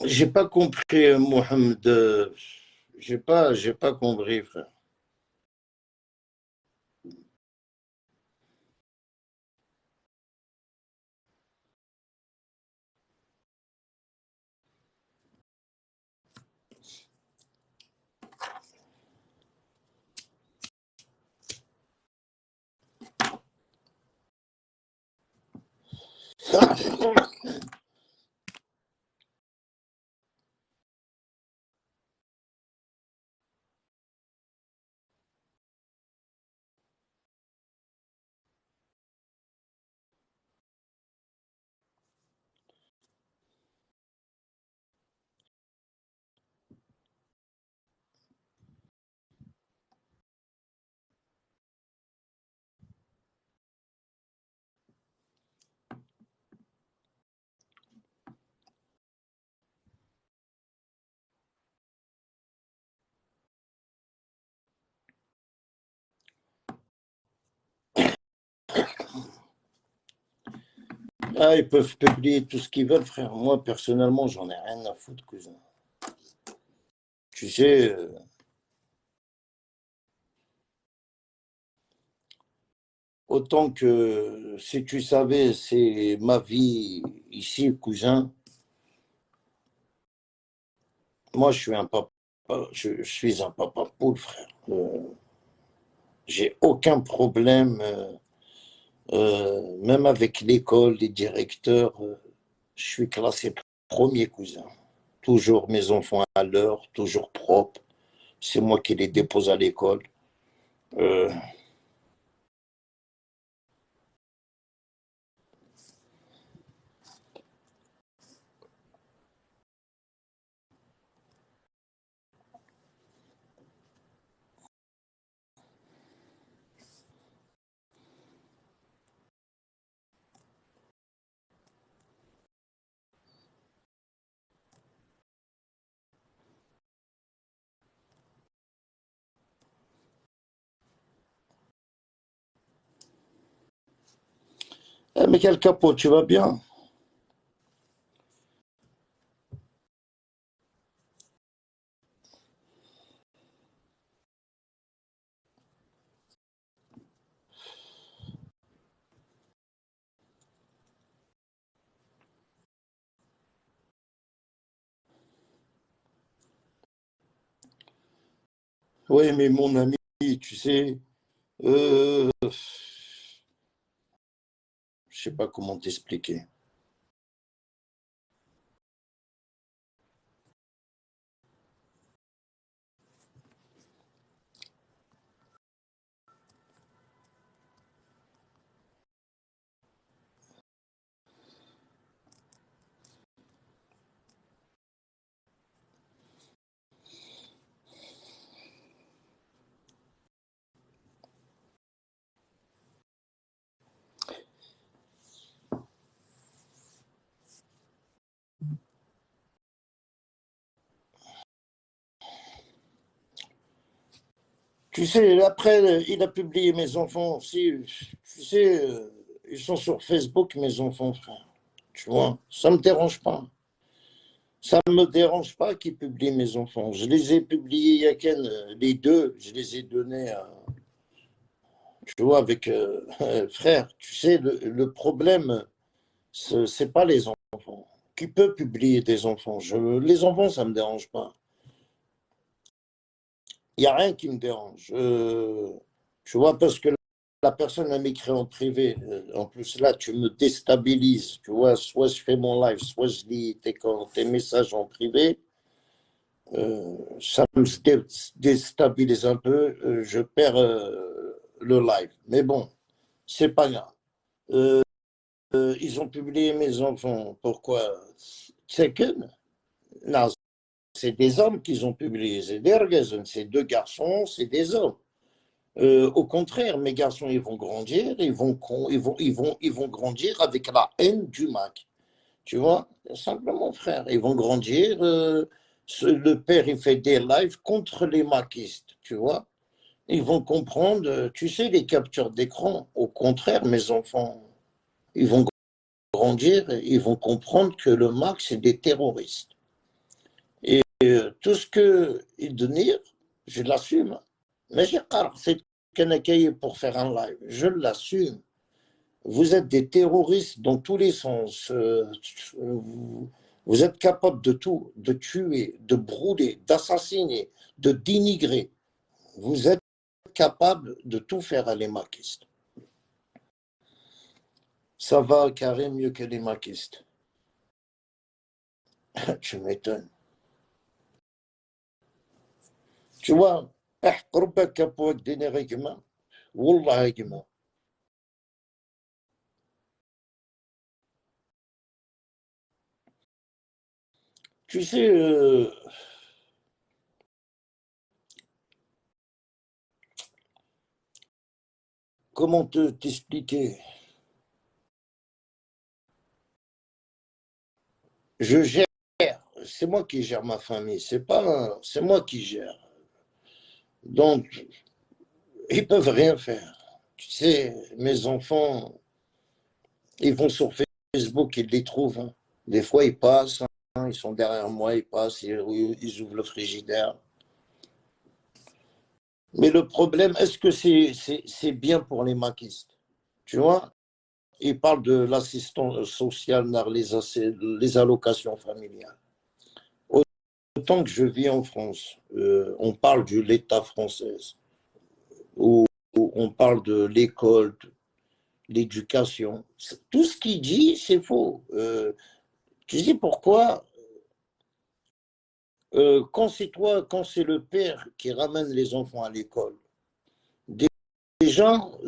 J'ai pas compris, Mohamed. J'ai pas compris, frère. Ah, ils peuvent publier tout ce qu'ils veulent, frère. Moi, personnellement, j'en ai rien à foutre, cousin. Tu sais, autant que si tu savais, c'est ma vie ici, cousin. Moi, je suis un papa, je suis un papa poule, frère. J'ai aucun problème, même avec l'école, les directeurs. Je suis classé premier, cousin. Toujours mes enfants à l'heure, toujours propres. C'est moi qui les dépose à l'école. Euh, mais quel capot, tu vas bien? Oui, mais mon ami, tu sais, je sais pas comment t'expliquer. Tu sais, après, il a publié mes enfants aussi. Tu sais, ils sont sur Facebook, mes enfants, frère. Tu vois, ça me dérange pas. Ça ne me dérange pas qu'il publie mes enfants. Je les ai publiés, il y a les deux, je les ai donnés à, tu vois, avec frère. Tu sais, le problème, c'est pas les enfants. Qui peut publier des enfants? Les enfants, ça me dérange pas. Il n'y a rien qui me dérange. Tu vois, parce que la personne, elle m'écrit en privé. En plus, là, tu me déstabilises. Tu vois, soit je fais mon live, soit je lis tes messages en privé. Ça me déstabilise un peu. Je perds le live. Mais bon, c'est pas grave. Euh, ils ont publié mes enfants. Pourquoi? C'est que non, c'est des hommes qu'ils ont publié. C'est deux garçons, c'est des hommes. Au contraire, mes garçons, ils vont grandir, ils vont grandir avec la haine du Mac. Tu vois, simplement, frère, ils vont grandir. Le père, il fait des lives contre les maquistes, tu vois. Ils vont comprendre, tu sais, les captures d'écran. Au contraire, mes enfants, ils vont grandir, ils vont comprendre que le Mac, c'est des terroristes. Et tout ce qu'il donne, je l'assume. Mais j'ai rare, c'est qu'un accueil pour faire un live. Je l'assume. Vous êtes des terroristes dans tous les sens. Vous êtes capables de tout, de tuer, de brûler, d'assassiner, de dénigrer. Vous êtes capables de tout faire à les maquistes. Ça va carré mieux que les maquistes. Tu m'étonnes. Tu vois, قربك كبوك ديني غيكما والله غيكما. Tu sais, comment t'expliquer? Je gère, c'est moi qui gère ma famille, c'est moi qui gère. Donc, ils peuvent rien faire. Tu sais, mes enfants, ils vont sur Facebook, ils les trouvent, hein. Des fois, ils passent, hein, ils sont derrière moi, ils passent, ils ouvrent le frigidaire. Mais le problème, est-ce que c'est bien pour les maquistes? Tu vois, ils parlent de l'assistance sociale, les allocations familiales. Autant que je vis en France, on parle de l'État français, où on parle de l'école, de l'éducation. Tout ce qu'il dit, c'est faux. Tu sais pourquoi? Quand c'est toi, quand c'est le père qui ramène les enfants à l'école, des gens,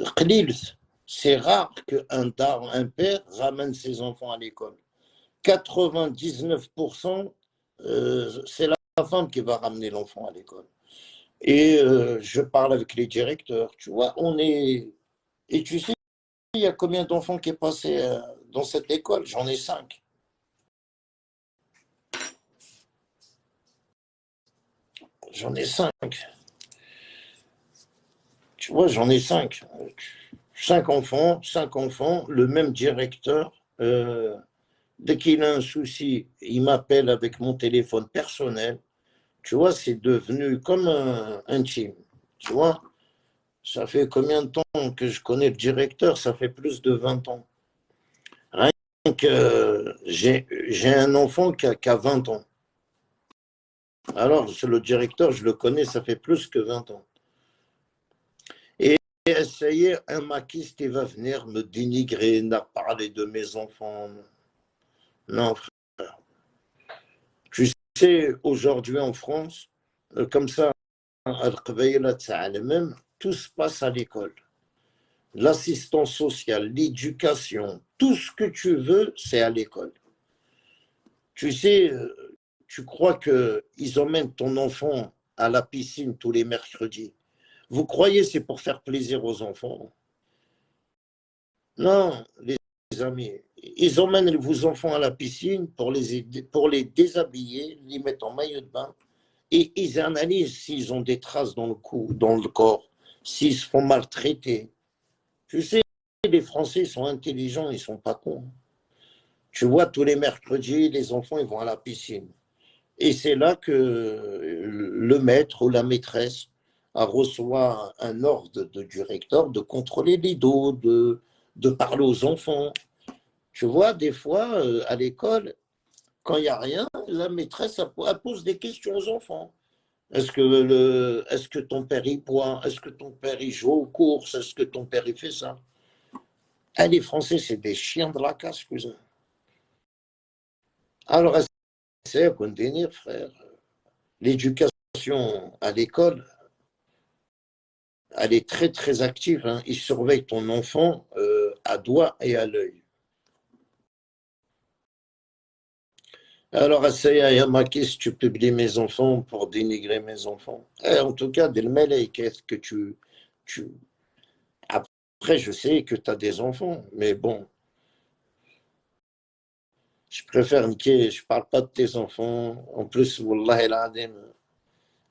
c'est rare qu'un père ramène ses enfants à l'école. 99%, c'est la femme qui va ramener l'enfant à l'école. Et je parle avec les directeurs, tu vois, Et tu sais, il y a combien d'enfants qui est passé dans cette école? J'en ai 5. J'en ai 5. Tu vois, j'en ai 5. 5 enfants, le même directeur. Dès qu'il a un souci, il m'appelle avec mon téléphone personnel. Tu vois, c'est devenu comme un team. Tu vois, ça fait combien de temps que je connais le directeur? Ça fait plus de 20 ans. Rien que j'ai un enfant qui a 20 ans. Alors, le directeur, je le connais, ça fait plus que 20 ans. Et essayer, un maquiste, il va venir me dénigrer, n'a parlé de mes enfants. Non, frère. Tu sais, aujourd'hui en France, comme ça, même, tout se passe à l'école. L'assistance sociale, l'éducation, tout ce que tu veux, c'est à l'école. Tu sais, tu crois qu'ils emmènent ton enfant à la piscine tous les mercredis. Vous croyez c'est pour faire plaisir aux enfants? Non, les amis. Ils emmènent vos enfants à la piscine pour les déshabiller, les mettre en maillot de bain, et ils analysent s'ils ont des traces dans le corps, s'ils se font maltraiter. Tu sais, les Français sont intelligents, ils sont pas cons. Tu vois, tous les mercredis, les enfants ils vont à la piscine. Et c'est là que le maître ou la maîtresse reçoit un ordre du recteur de contrôler les dos, de parler aux enfants. Tu vois, des fois, à l'école, quand il n'y a rien, la maîtresse elle pose des questions aux enfants. Est-ce que ton père y boit? Est-ce que ton père y joue aux courses? Est-ce que ton père y fait ça? Ah, les Français, c'est des chiens de la casse, cousin. Alors, c'est un délire, frère. L'éducation à l'école, elle est très, très active, hein. Ils surveillent ton enfant à doigt et à l'œil. Alors, essaye à marquer si tu publies mes enfants pour dénigrer mes enfants. En tout cas, dès le mail, qu'est-ce que tu... Après, je sais que tu as des enfants, mais bon, je préfère niquer, je parle pas de tes enfants. En plus, Wallah el Adim,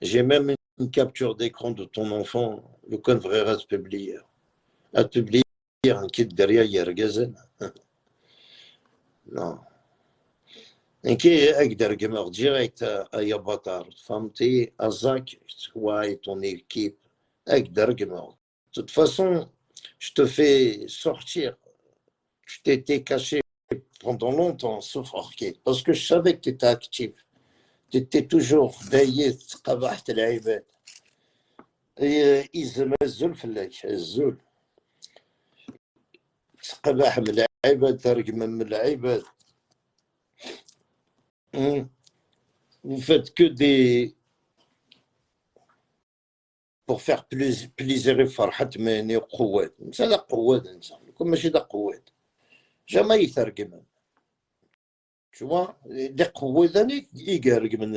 j'ai même une capture d'écran de ton enfant. Le con vrai reste publié. À publier un kit derrière Yergazen. Non. كي اقدر قمر ديريكت اي بطار فهمتي ازاك واي ton équipe اقدر قمر de toute façon je te fais sortir tu t'étais caché pendant longtemps sauf Orchid parce que je savais que tu étais actif tu étais toujours بايت قبحت العباد يزم الزول فلاك الزول تقبح من العباد ترقم من العباد vous faites que des pour faire plaisir فرحة ماني قوات انت لا قوات انت كون ماشي دا قوات جاما يترقم tu vois دي قوات اني يقرق من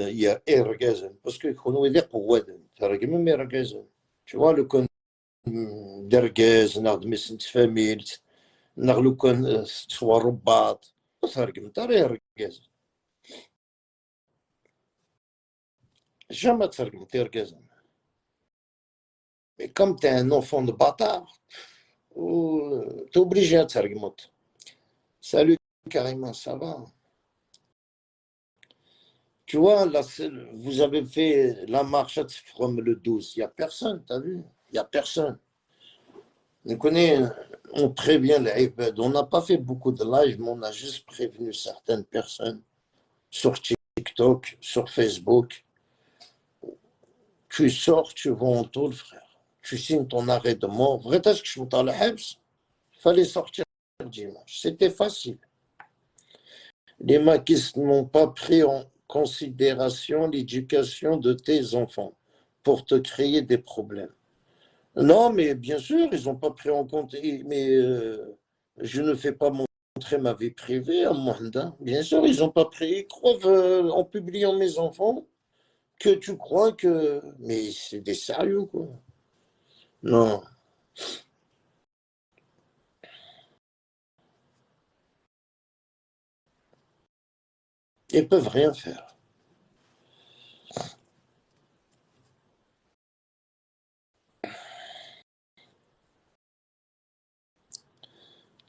يرقازن باسكو يكونوا دي قوات ترقم من يرقازن tu vois لو كان درقاز ناخد مسنت فاميلت نغلو كان تسوى رباط ترقم ترى يرقازن جاما ترقم تيرقازن Mais comme tu es un enfant de bâtard, t'es obligé à t'argumer. Salut Karima, ça va? Tu vois, là, vous avez fait la marche from le 12. Il n'y a personne, t'as vu? Il n'y a personne. On prévient les iPads. On n'a pas fait beaucoup de live, mais on a juste prévenu certaines personnes sur TikTok, sur Facebook. Tu sors, tu vas en tôle, frère. Tu signes ton arrêt de mort. Vrai, est-ce que je suis dans le Hebs? Il fallait sortir dimanche. C'était facile. Les maquistes n'ont pas pris en considération l'éducation de tes enfants pour te créer des problèmes. Non, mais bien sûr, ils n'ont pas pris en compte. Mais je ne fais pas montrer ma vie privée à Mohanda. Bien sûr, ils n'ont pas pris. Ils croient en publiant mes enfants que tu crois que. Mais c'est des sérieux, quoi. Non. Ils peuvent rien faire.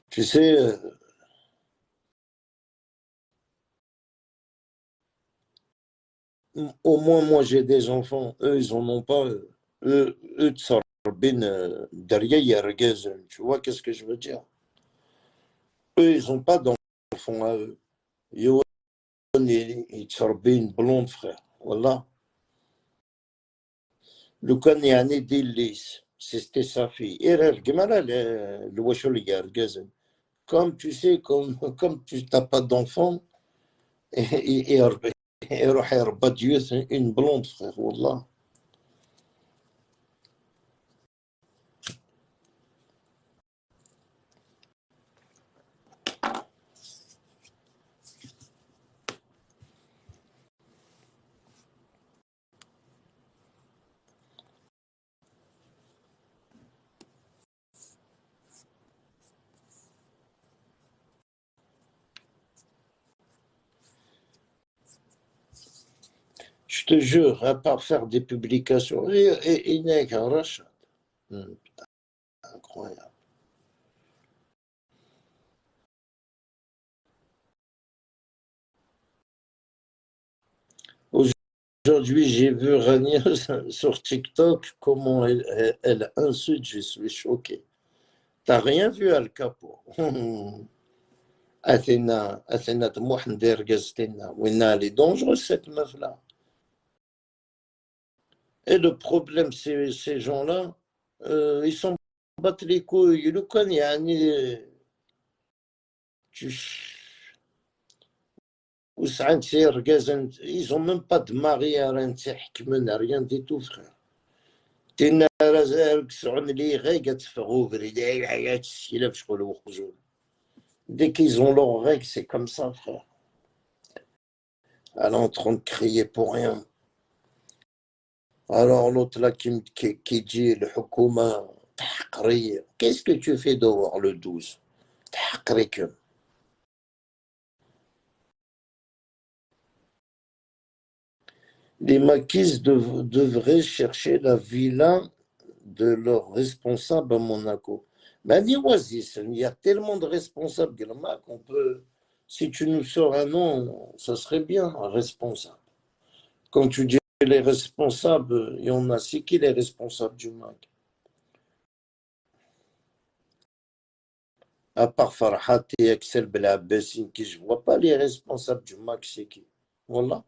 Tu sais, au moins moi j'ai des enfants, eux ils en ont pas. Eux derrière Yargazen. Tu vois qu'est-ce que je veux dire? Eux ils n'ont pas d'enfants à eux. Yo, ils تربين blonde frère. Voilà. لو كان يعني دي الليس c'était sa fille. Et elle, le wachol Yargazen. Comme tu sais, comme tu n'as pas d'enfant, et يروح يربى ديوث une blonde frère. Wallah. Je te jure, à part faire des publications, et Neg Rachat. Incroyable. Aujourd'hui, j'ai vu Rania sur TikTok, comment elle insulte, je suis choqué. T'as rien vu, Al Capo? Athéna, de Mohander Gaztena. Elle est dangereuse, cette meuf-là. Et le problème, c'est ces gens-là, ils s'en battent les couilles. Le con, ils n'ont même pas de mari à rien du tout, frère. Dès qu'ils ont leurs règles, c'est comme ça, frère. Elle est en train de crier pour rien. Alors l'autre là qui dit le Hukuma, qu'est-ce que tu fais dehors le 12? Les maquis devraient chercher la villa de leur responsable à Monaco. Ben, il y a tellement de responsables qu'on peut Si tu nous sors un nom, ça serait bien, un responsable. Quand tu dis les responsables, il y en a, c'est qui les responsables du MAC? À part Farhat et Axel Belabessine, qui je vois pas les responsables du MAC, c'est qui? Voilà.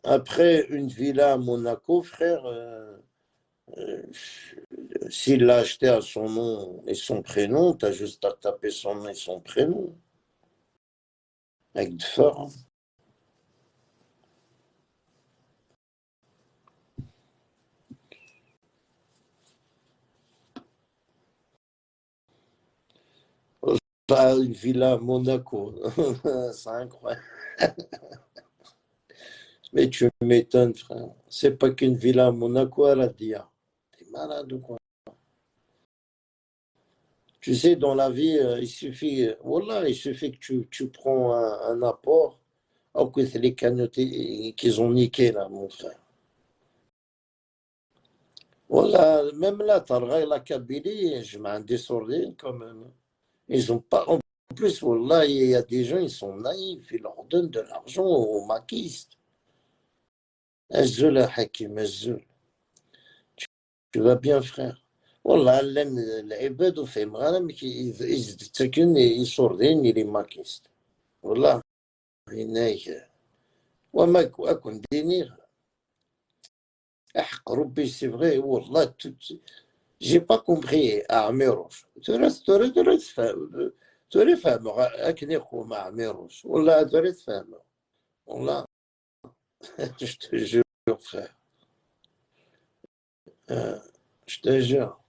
Après, une villa à Monaco, frère, s'il l'a acheté à son nom et son prénom, tu as juste à taper son nom et son prénom. Avec de fort. Pas une villa à Monaco. C'est incroyable. Mais tu m'étonnes, frère. C'est pas qu'une villa à Monaco, elle a dit. T'es malade ou quoi? Tu sais, dans la vie, il suffit, voilà, il suffit que tu prends un apport. Oh, que c'est les cagnottes qu'ils ont niqué, là, mon frère. Voilà, même là, t'as la Kabylie, je m'en désordre quand même. Ils ont pas. En plus, voilà, il y a des gens, ils sont naïfs, ils leur donnent de l'argent aux maquistes. Azul, Hakim, Azul. Tu vas bien, frère. Wallah, العباد وفي مغانم يتسكن يصوردين لي ماكيست والله هناك وما أكون دينير أحق ربي سي فغي والله جي با كومبخي عميروش توري فهم أكني خو مع عميروش والله توري تفهم والله je te jure frère je te jure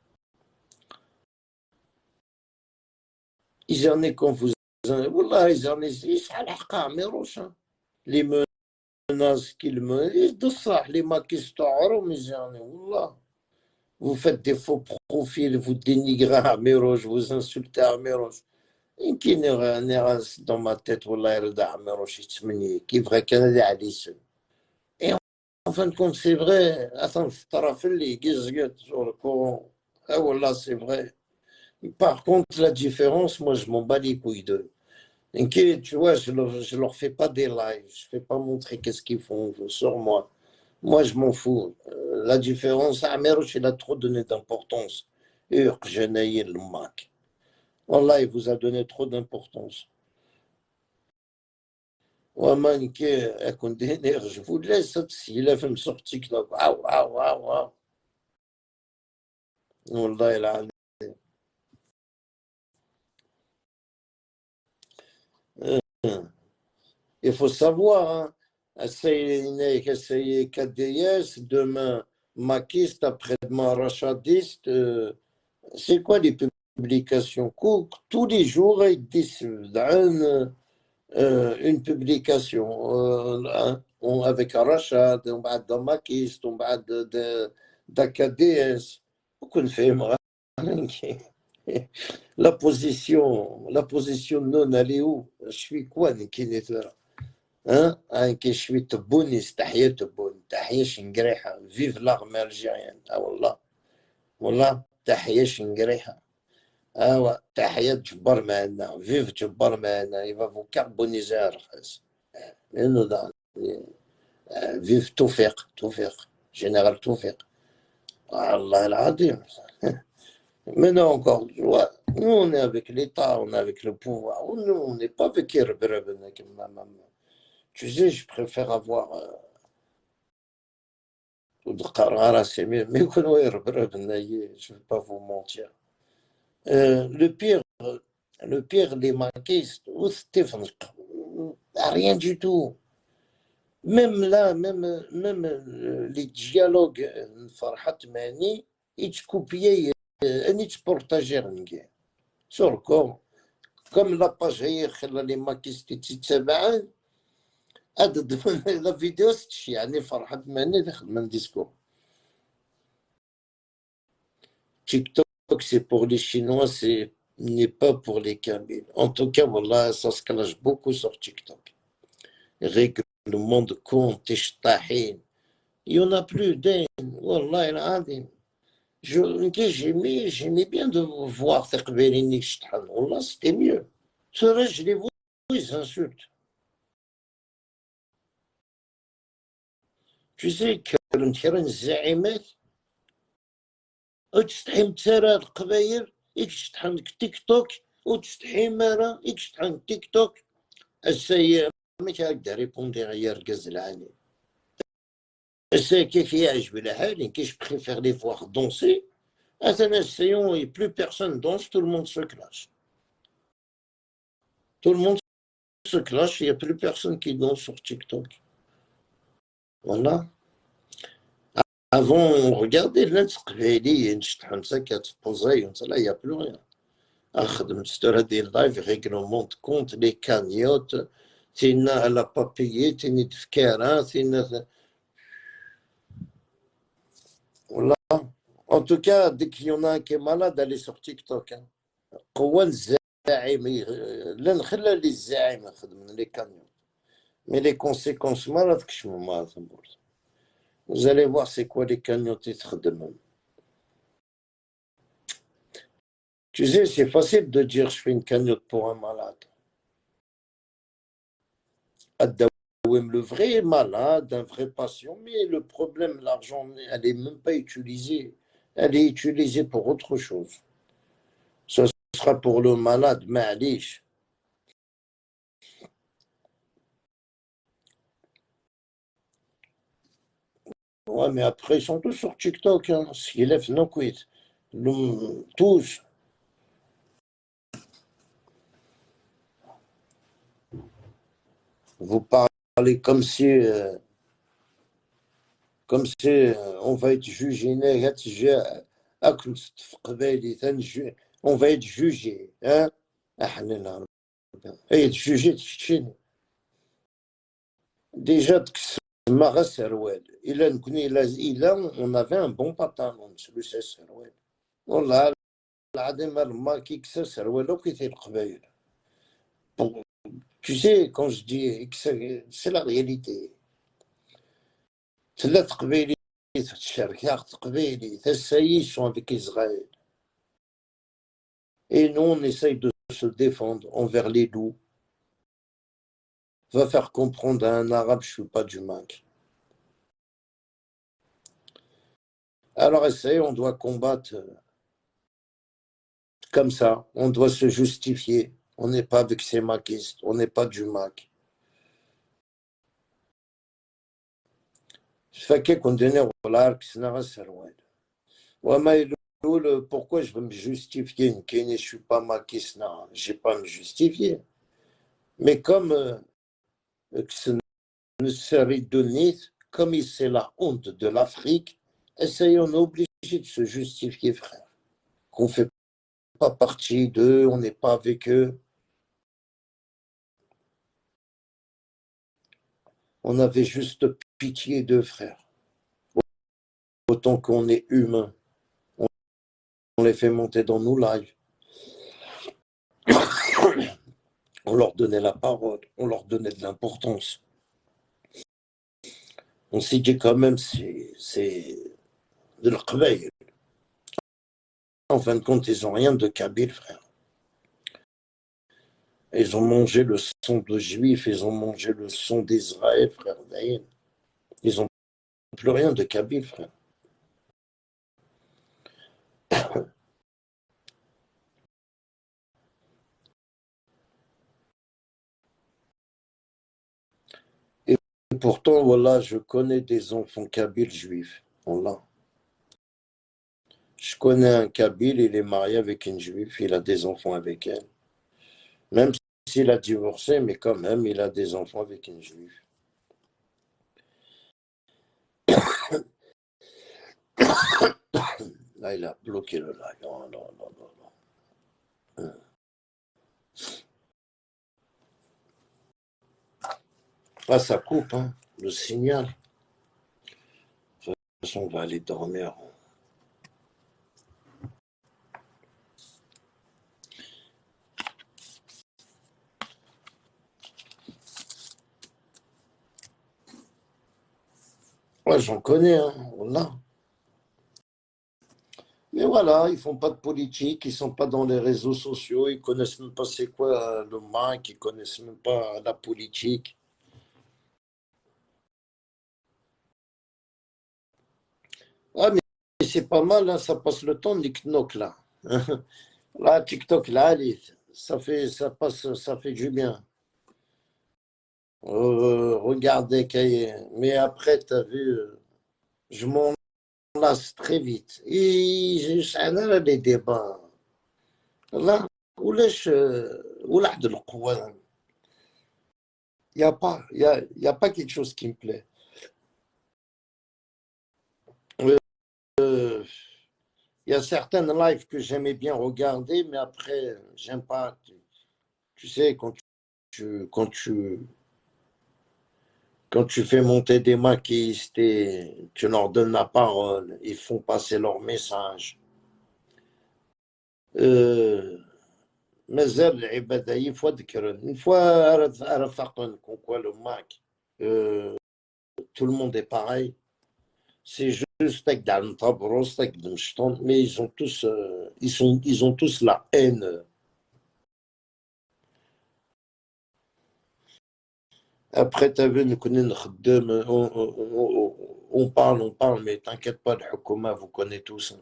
ils en est confus والله ils en est يشحال حق عميروش les menaces qu'il me de ça les maquistes عروم والله. Vous faites des faux profils, vous dénigrez Amiroche, vous insultez Amiroche. Qui n'est dans ma tête, Wallah, Irda Amiroche, qui est vrai Canada à l'issue. Et en fin de compte, c'est vrai. Attends, Tarafeli, Gizgat sur le Coran. Ah, Wallah, c'est vrai. Par contre, la différence, moi, je m'en bats les couilles d'eux. Tu vois, je leur fais pas des lives, je fais pas montrer qu'est-ce qu'ils font sur moi. Moi, je m'en fous. La différence, Amerouch, il a trop donné d'importance. Urk, Genaï, le Mac. Wallah, il vous a donné trop d'importance. Waman, je vous laisse, s'il a fait me sortir, waouh, waouh, waouh, waouh. Wallah, il a. Il faut savoir, hein, essayer KDS, demain maquiste, après-demain rachadiste. C'est quoi les publications? Tous les jours, ils disent une publication avec Rachad, on va de maquiste, on va d'AKDS. Aucun fait, la position non, elle est où? Je suis quoi, Nikineta? Hein? Je suis Tebounis, Tahia Tebboune, Tahia Shingreha, vive l'armée algérienne. Ah, Wallah, Wallah, Tahia Shingreha. Ah ouais, تحية جبار معنا فيف جبار معنا il va vous carboniser الرخص لأنه ده فيف توفيق général توفيق الله العظيم. Maintenant encore, tu vois, nous on est avec l'État, on est avec le pouvoir, nous on n'est pas avec Irbreb. Tu sais, je préfère avoir mais je ne vais pas vous mentir. Le pire, les maquistes, rien du tout. Même là, même les dialogues, Farhat Mani, ils copiaient, ils partageaient sur le corps. Comme la page les maquistes, la vidéo, c'est Farhat Mani, le discours. TikTok, c'est pour les Chinois, c'est n'est pas pour les Kabyles. En tout cas, voilà, ça se clash beaucoup sur TikTok. Règlement de compte, il n'y en a plus d'un. Wallah, il a j'aimais bien de voir Wallah, c'était mieux. Ceux-là, je les vois, ils insultent. Tu sais, كان الزعيمات وتستحي متسارى القبايل يكشطحن تيك توك وتستحي مارا يكشطحن تيك توك السيد ما كيقدر ريبوندي غير ركز العالي السيد كيف يعجب الحال كيش بريفير لي فوار دونسي Athanasion et plus personne danse, tout le monde se clash. Tout le monde se clash, il n'y a plus personne qui danse sur TikTok. Voilà. Avant, on regardait l'Instagram, là, il n'y a plus rien. Des lives, règlement de compte, les cagnottes, elle n'a pas payé, t'es de Fkara, voilà. En tout cas, dès qu'il y en a un qui est malade, allez sur TikTok. قوة الزاعم لا نخلى للزاعم يخدم لي كاميون مي لي كونسيكونس ما راكش ما تنبرز vous allez voir c'est quoi les cagnottes تخدم. Tu sais, c'est facile de dire je fais une cagnotte pour un malade. Le vrai malade, un vrai patient, mais le problème, l'argent, elle n'est même pas utilisée. Elle est utilisée pour autre chose. Ce sera pour le malade, معليش. Ouais, mais après, ils sont tous sur TikTok. Hein. Skilef, no quit. Tous. Vous parlez comme si on va être jugé. On va être jugé. Hein? Et être jugé, déjà, on avait un bon pantalon. والله العظيم ما كيكسر سروالو كيثير القبايل. Tu sais, quand je dis c'est la réalité. ثلاث قبايلي في الشركة قبايلي ثلاثة sont avec Israël. Et nous, on essaye de se défendre envers les loups. Va faire comprendre à un arabe, je ne suis pas du Mac. Alors essaye, on doit combattre comme ça. On doit se justifier. On n'est pas avec ces maquistes. On n'est pas du Mac. فكيك كندير ولا ركسنا غسروال وما يقول pourquoi je veux me justifier كاين je suis pas maquis non j'ai pas à me justifier mais comme une série de Nice comme c'est la honte de l'Afrique essayons on est obligé de se justifier frère qu'on fait pas partie d'eux on n'est pas avec eux on avait juste pitié d'eux frère autant qu'on est humain on les fait monter dans nos lives. On leur donnait la parole, on leur donnait de l'importance. On s'est dit quand même, c'est de l'Qbayl. En fin de compte, ils n'ont rien de kabyle, frère. Ils ont mangé le sang de juifs, ils ont mangé le sang d'Israël, frère. Ils n'ont plus rien de kabyle, frère. Et pourtant, voilà, je connais des enfants kabyles juifs. Voilà. Je connais un kabyle, il est marié avec une juive, il a des enfants avec elle. Même s'il a divorcé, mais quand même, il a des enfants avec une juive. Là, il a bloqué le live. Non, non, non, non, non. Ah, ça coupe, hein, le signal. De toute façon, on va aller dormir. Ouais, j'en connais, hein, voilà. Mais Et voilà, ils font pas de politique, ils sont pas dans les réseaux sociaux, ils connaissent même pas c'est quoi le Mac, ils connaissent même pas la politique. Ah, mais c'est pas mal, hein, ça passe le temps, TikTok là. Là, TikTok là, allez, ça passe, ça fait du bien. Regardez, mais après, tu as vu, je m'en lasse très vite. Et j'ai les débats. Là, ولاش واحد القوة. Il y a pas quelque chose qui me plaît. Euh, Il y a certaines lives que j'aimais bien regarder, mais après, j'aime pas. Tu sais, quand tu fais monter des maquistes et tu leur donnes la parole, ils font passer leur message. مازال العبادة يفوا ذكرن une fois رفقن comme quoi le Mac tout le monde est pareil c'est juste avec Dalmtabros avec Demston mais ils ont tous ils ont tous la haine. Après t'as vu nous connaissons on parle mais t'inquiète pas le Hukuma vous connaissez tous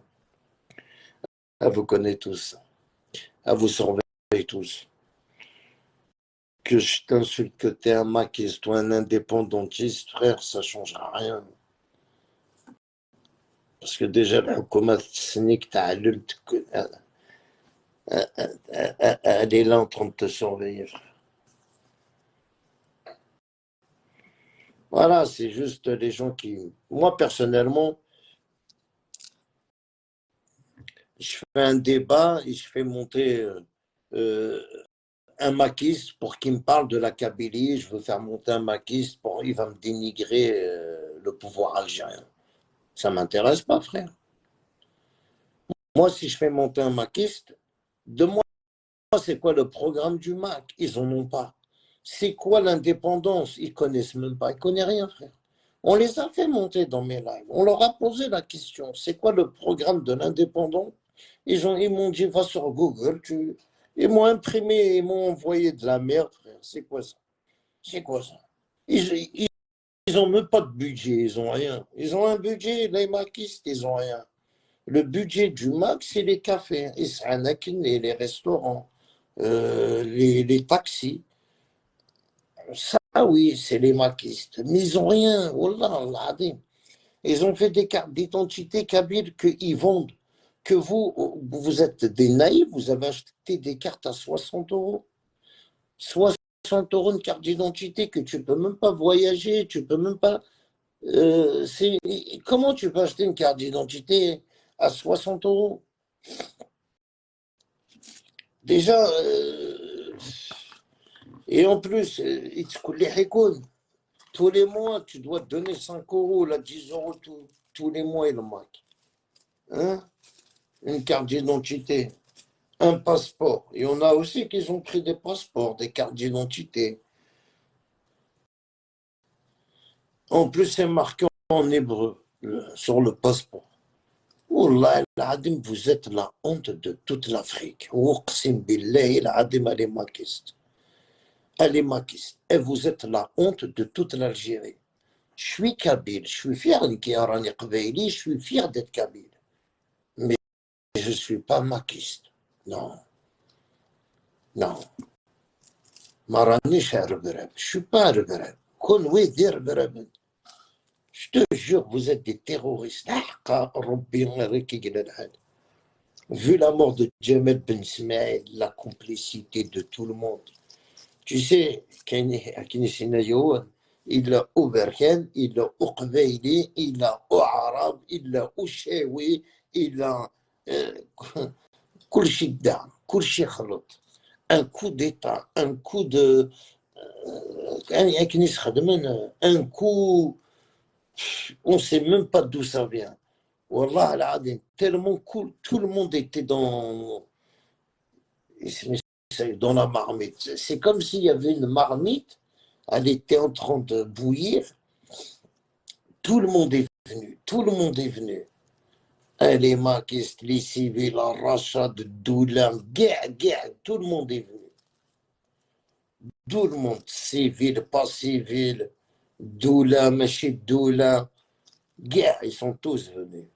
vous connaissez tous vous surveillez tous. Que je t'insulte que t'es un maquiste ou un indépendantiste, frère, ça ne changera rien. Parce que déjà, le Hukuma, elle est là en train de te surveiller, frère. Voilà, c'est juste les gens qui... Moi, personnellement, je fais un débat et je fais monter un maquiste pour qu'il me parle de la Kabylie. Je veux faire monter un maquiste pour... Il va me dénigrer le pouvoir algérien. Ça ne m'intéresse pas, frère. Moi, si je fais monter un maquiste, de moi, c'est quoi le programme du Mac? Ils n'en ont pas. C'est quoi l'indépendance? Ils ne connaissent même pas. Ils ne connaissent rien, frère. On les a fait monter dans mes lives. On leur a posé la question. C'est quoi le programme de l'indépendance? Ils m'ont dit, va sur Google. Ils m'ont imprimé, ils m'ont envoyé de la merde, frère. C'est quoi ça? C'est quoi ça? Ils n'ont même pas de budget. Ils n'ont rien. Ils ont un budget, les maquistes, ils n'ont rien. Le budget du MAC, c'est les cafés, et les restaurants, les taxis. Ça, oui, c'est les maquistes. Mais ils n'ont rien. Wallah, Allah adim. Ils ont fait des cartes d'identité kabyles qu'ils vendent. Que vous êtes des naïfs, vous avez acheté des cartes à 60 euros. 60 euros une carte d'identité que tu ne peux même pas voyager, tu ne peux même pas. Comment tu peux acheter une carte d'identité à 60 euros? Déjà, et en plus, tous les mois, tu dois te donner 5 euros, là, 10 euros tous les mois, il manque. Hein? Une carte d'identité, un passeport. Et on a aussi qu'ils ont pris des passeports, des cartes d'identité. En plus, c'est marqué en hébreu sur le passeport. Wallah, al-Adim, vous êtes la honte de toute l'Afrique. Waqsim billahi, al-Adim, elle est maquiste. Elle est maquiste. Et vous êtes la honte de toute l'Algérie. Je suis kabyle, je suis fier je suis fier d'être kabyle. Mais je ne suis pas maquiste. Non. Non. Maranish Arbereb. Je ne suis pas Arbereb. Je te jure, vous êtes des terroristes. Vu la mort de Djamel Ben Ismaël, la complicité de tout le monde. Tu sais, il a Ouverken, il a Oukveili, il a Ouarab, il a Ouchewi, il a Koulchidda, Koulchikhlot. Un coup d'État, un coup de. Un coup. On ne sait même pas d'où ça vient. Wallah al-Adim, tellement cool, tout le monde était dans la marmite. C'est comme s'il y avait une marmite, elle était en train de bouillir, tout le monde est venu, tout le monde est venu. Les maquistes, les civils, le rachat de Doula, tout le monde est venu. Tout le monde, civil, pas civil, Doula, Machid Doula, ils sont tous venus.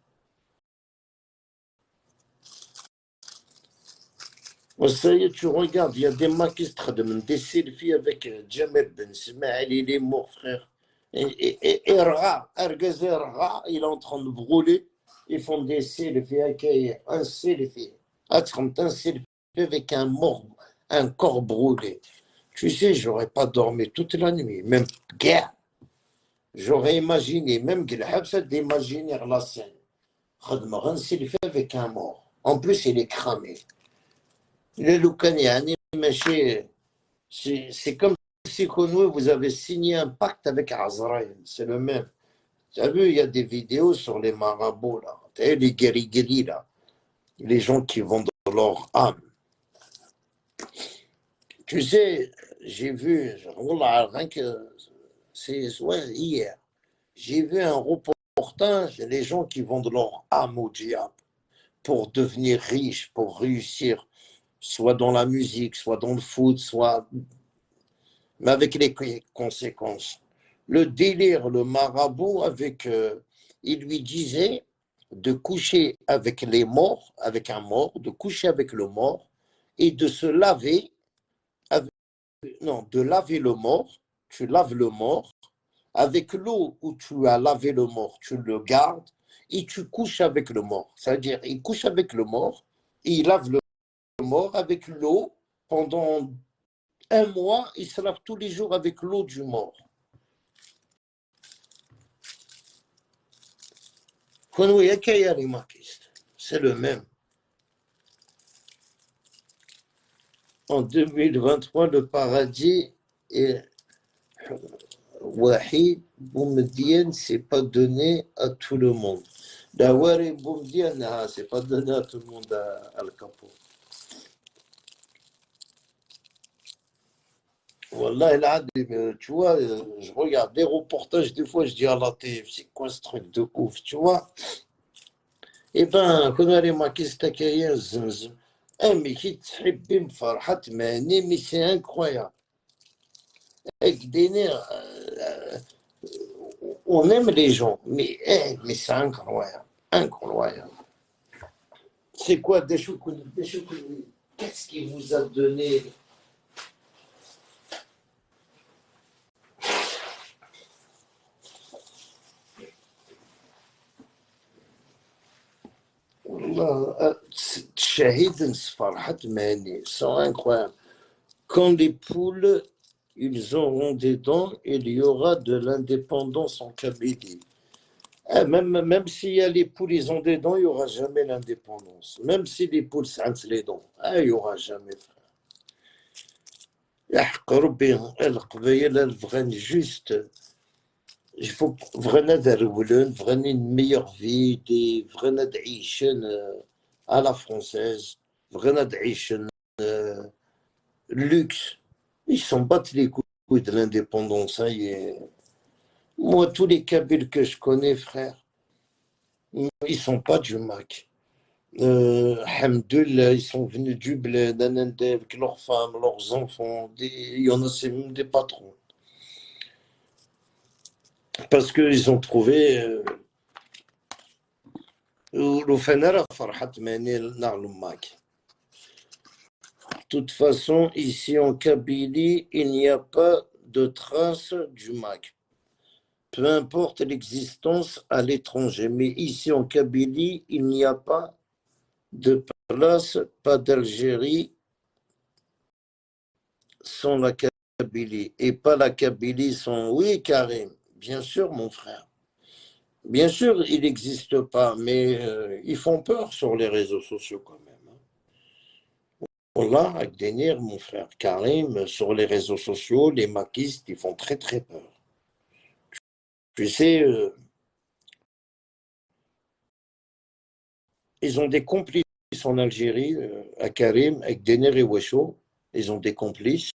Ça y est, tu regardes, il y a des maquistes, des selfies avec Jamel Ben Smaïl, il est mort, frère. Et Erga, il est en train de brûler. Ils font des selfies avec un selfie. Un selfie avec un corps brûlé. Tu sais, j'aurais pas dormi toute la nuit, même guerre. J'aurais imaginé, même Gilhabsa d'imaginer la scène. Un selfie avec un mort. En plus, il est cramé. C'est comme si vous avez signé un pacte avec Azraïl. C'est le même. Tu as vu, il y a des vidéos sur les marabouts, là. Tu as vu, les guéris là. Les gens qui vendent leur âme. Tu sais, j'ai vu, rien que c'est hier, j'ai vu un reportage, les gens qui vendent leur âme au diable pour devenir riches, pour réussir, soit dans la musique, soit dans le foot, soit. Mais avec les conséquences. Le délire, le marabout, il lui disait de coucher avec les morts, avec un mort, de coucher avec le mort et de se laver, de laver le mort. Tu laves le mort avec l'eau où tu as lavé le mort, tu le gardes et tu couches avec le mort. C'est-à-dire, il couche avec le mort et il lave le mort avec l'eau pendant un mois, il se lave tous les jours avec l'eau du mort. C'est le même. En 2023, le paradis est Wahid Boumedienne, c'est pas donné à tout le monde. La Wari Boumedienne, c'est pas donné à tout le monde à Al-Capo. Wallah, tu vois, je regarde des reportages, des fois je dis à la télé, c'est quoi ce truc de ouf, tu vois? Eh ben, quand on a remarqué cette Zamzam, mais qui تحبي بفرحة ماني, mais c'est incroyable. Avec des nerfs, on aime les gens, mais c'est incroyable, incroyable. C'est quoi des chocolats? Qu'est-ce qui vous a donné? Shahid Farhat Mani, c'est incroyable. Quand les poules, ils auront des dents, il y aura de l'indépendance en Kabylie. Même s'il y a les poules, ils ont des dents, il n'y aura jamais l'indépendance. Même si les poules sentent les dents, il n'y aura jamais. Juste, il faut vraiment une meilleure vie, vraiment à la française, vraiment luxe. Ils s'en battent les couilles de l'indépendance. Moi, tous les Kabyles que je connais, frère, ils sont pas du Mac. Hamdoullah, ils sont venus du bled, avec leurs femmes, leurs enfants. Il y en a, c'est même des patrons. Parce qu'ils ont trouvé. De toute façon, ici en Kabylie, il n'y a pas de trace du Mac. Peu importe l'existence à l'étranger. Mais ici en Kabylie, il n'y a pas de place, pas d'Algérie sans la Kabylie. Et pas la Kabylie sans... Oui, Karim, bien sûr, mon frère. Bien sûr, il n'existe pas, mais ils font peur sur les réseaux sociaux quand même. Wallah, avec Denir, mon frère Karim, sur les réseaux sociaux, les maquistes, ils font très très peur. Tu sais, ils ont des complices en Algérie, à Karim, avec Denir et Wecho, ils ont des complices.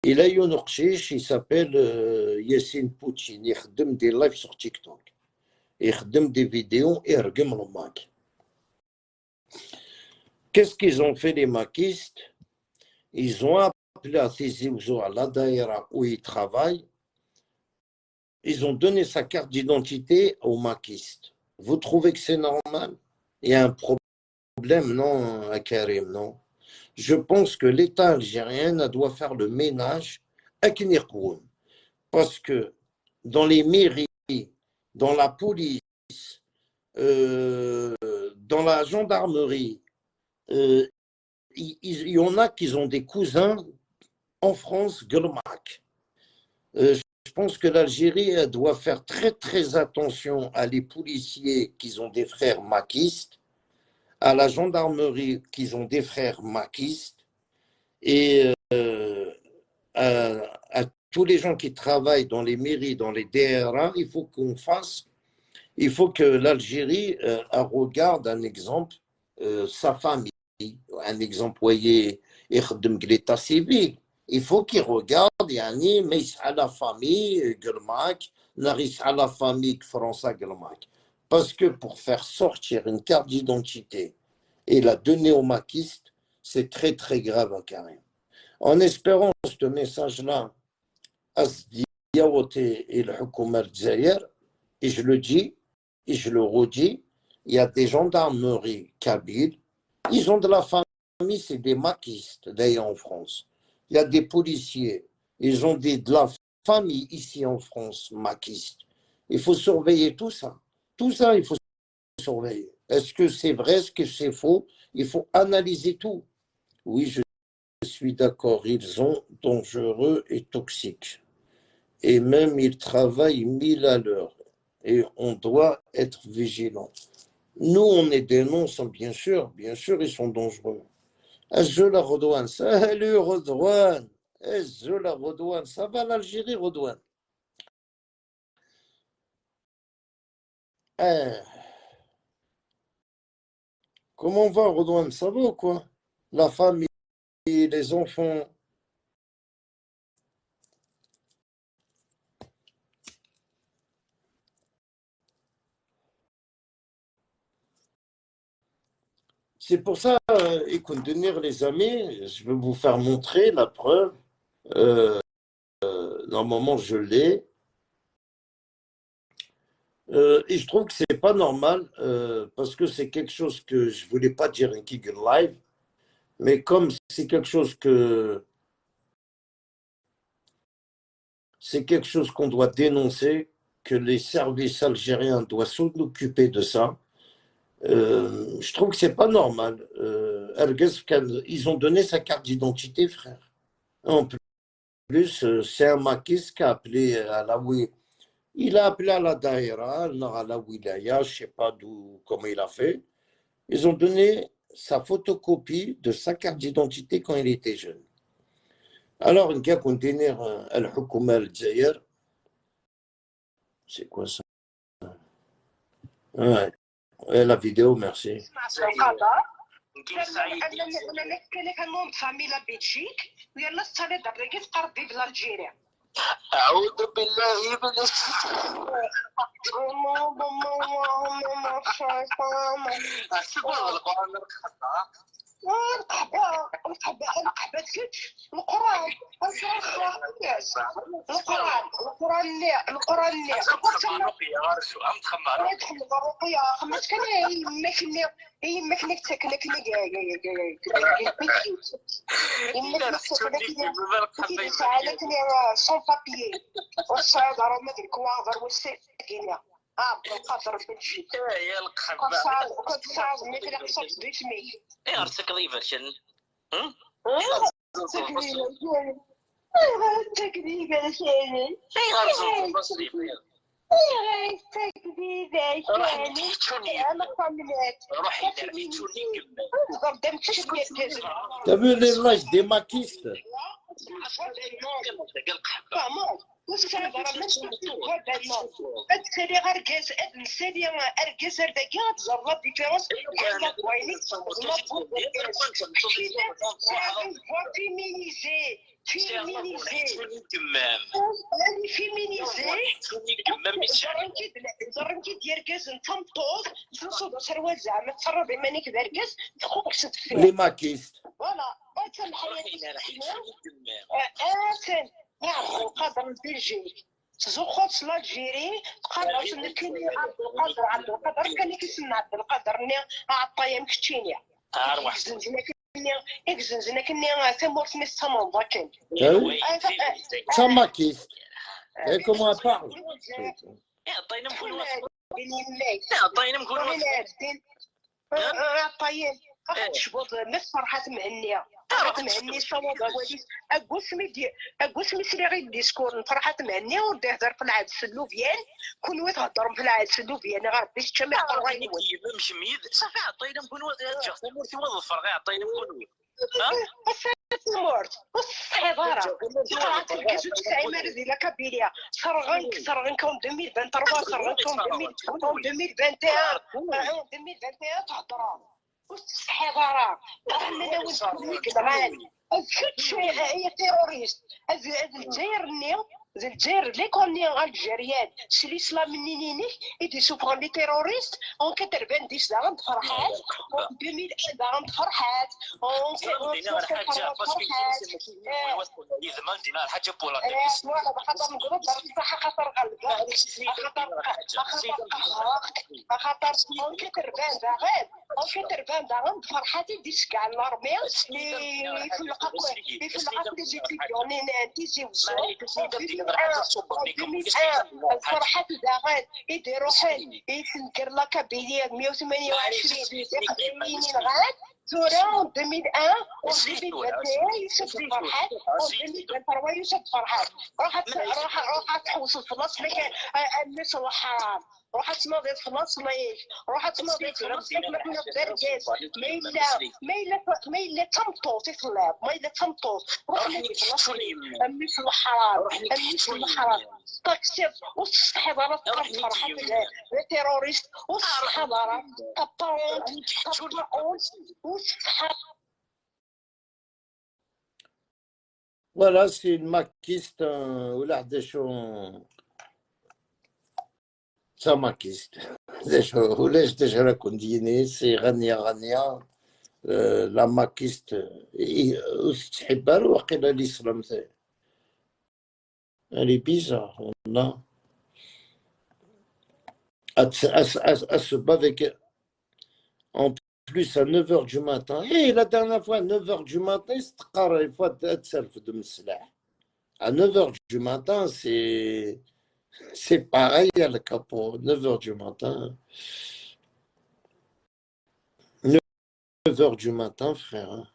Et là, il y a un il s'appelle Yassine Poutine, il fait des lives sur TikTok. يخدم des vidéos يرقم الماك. Qu'est-ce qu'ils ont fait les maquistes? Ils ont appelé à Tizi Ouzou à la daïra où ils travaillent. Ils ont donné sa carte d'identité aux maquistes. Vous trouvez que c'est normal? Il y a un problème, non, à Karim, non? Je pense que l'État algérien doit faire le ménage à Knirkoun. Parce que dans les mairies, dans la police, dans la gendarmerie, il y en a qui ont des cousins en France, Gelmak. Je pense que l'Algérie doit faire très très attention à les policiers qui ont des frères maquistes, à la gendarmerie qui ont des frères maquistes, et à tous les gens qui travaillent dans les mairies, dans les DRA. Il faut qu'on fasse, il faut que l'Algérie regarde un exemple, sa famille, un exemple, voyez, l'état civil. Il faut qu'il regarde, yani, mais à la famille, Gelmak, n'arrive à la famille française Gelmak. Parce que pour faire sortir une carte d'identité et la donner aux maquistes, c'est très très grave à Karim. En espérant ce message-là à Diawoté et le Houkouma Dzaïr, et je le dis, et je le redis, il y a des gendarmeries kabyles, ils ont de la famille, c'est des maquistes d'ailleurs en France. Il y a des policiers, ils ont de la famille ici en France, maquistes. Il faut surveiller tout ça. Tout ça, il faut surveiller. Est-ce que c'est vrai, est-ce que c'est faux? Il faut analyser tout. Oui, je suis d'accord, ils sont dangereux et toxiques. Et même ils travaillent 1000 à l'heure. Et on doit être vigilant. Nous, on est dénonce, bien sûr, ils sont dangereux. Azzoula Rodouane, salut Rodouane. Azzoula Rodouane, ça va l'Algérie, Rodouane? Comment va Rodouane? Ça va ou quoi? La famille, les enfants? C'est pour ça, écoute, les amis, je vais vous faire montrer la preuve. Normalement, je l'ai. Et je trouve que c'est pas normal parce que c'est quelque chose que je voulais pas dire en Kiggle Live, mais comme c'est quelque chose qu'on doit dénoncer, que les services algériens doivent s'occuper de ça. Je trouve que c'est pas normal. Ils ont donné sa carte d'identité, frère. En plus, c'est un maquis qui a appelé à la il a appelé à la Daïra, à la Wilaya, je ne sais pas comment il a fait. Ils ont donné sa photocopie de sa carte d'identité quand il était jeune. Alors, il y a qu'on dit Al-Houkouma al-Dzaïr. C'est quoi ça? Ouais. La vidéo, merci. أعوذ بالله من الشيطان بالقدر بالجي يا القحبه ايه ارسك ضيفه شن تكذيبه شيني ايه ارسك بصريف T'as vu les lives des maquistes? زرنتي ديركاز انت مطوط تصوب سروال زعما تسرب مانيك داركاز تخوك تدفي لي ماكيست فوالا انت الحياه انت نعرف القدر البلجيك زوخوت لالجيري تقدر تنكني عبد القدر كان يكسن عبد القدر ني عطايا مكتشينيا اكزنزنا كني تمورت مي سامون باكن Ça maquiste. Et comment elle parle? عطينا عطايا تشبط نفس فرحة مهنية فرحة مهنية صواب وليس أقول سلي غير الديسكور فرحة مهنية ودي يهضر في العاد السلوفيان كون ويتهضر في العاد السلوفيان غير باش تشمع قرايني مش ميد صافي عطينا نكونوا مرتي وظفر غير عطينا نكونوا مورت الحضاره قرات الكاس تسعي مرض الى كابيليا سرغن كون 2023 سرغن كون 2021 تهضروا الحضاره انا ولد كدران كلشي هي تيروريست الجزائر النيو الجزائر لي كوني الجزائريين سي الاسلام منينيني يدي سوفرون لي تيروريست اون 90 داغ فرحات اون 2001 داغ فرحات اون دينا الحاجه بولا فوالا خاطر نقولوا بصح خاطر غلب خاطر اون 80 داغ فرحاتي ديس كاع الارمي في القاق لي زيتيديون نتيزي الفرحات داغان يديروا حال يتنكر لا كابيليا 128 يقدميني الغاد ثورة 2001 و 2021 يسد الفرحات و 2023 يسد الفرحات راح تحوس الفلوس لك الناس الحرام روح تناضي في مصليك روح تناضي في راسك ما تدرجاش ما إلا تمطوط يطلع ما إلا تمطوط روح أمي في الحرام تكسب والحضارات فرحة التيروريست والحضارات تبطون والصحة. Voilà, c'est une maquiste ou l'ardéchon. Ça maquiste. Ou l'est déjà la condamnée, c'est Rania. La maquiste. وستحبها وقيلا الإسلام تاعي. Elle est bizarre, non? Elle se bat avec. En plus, à 9h du matin. Et la dernière fois, à 9h du matin, il faut être de Mslah. À 9h du matin, c'est pareil à le capot. 9h du matin. 9h du matin, frère.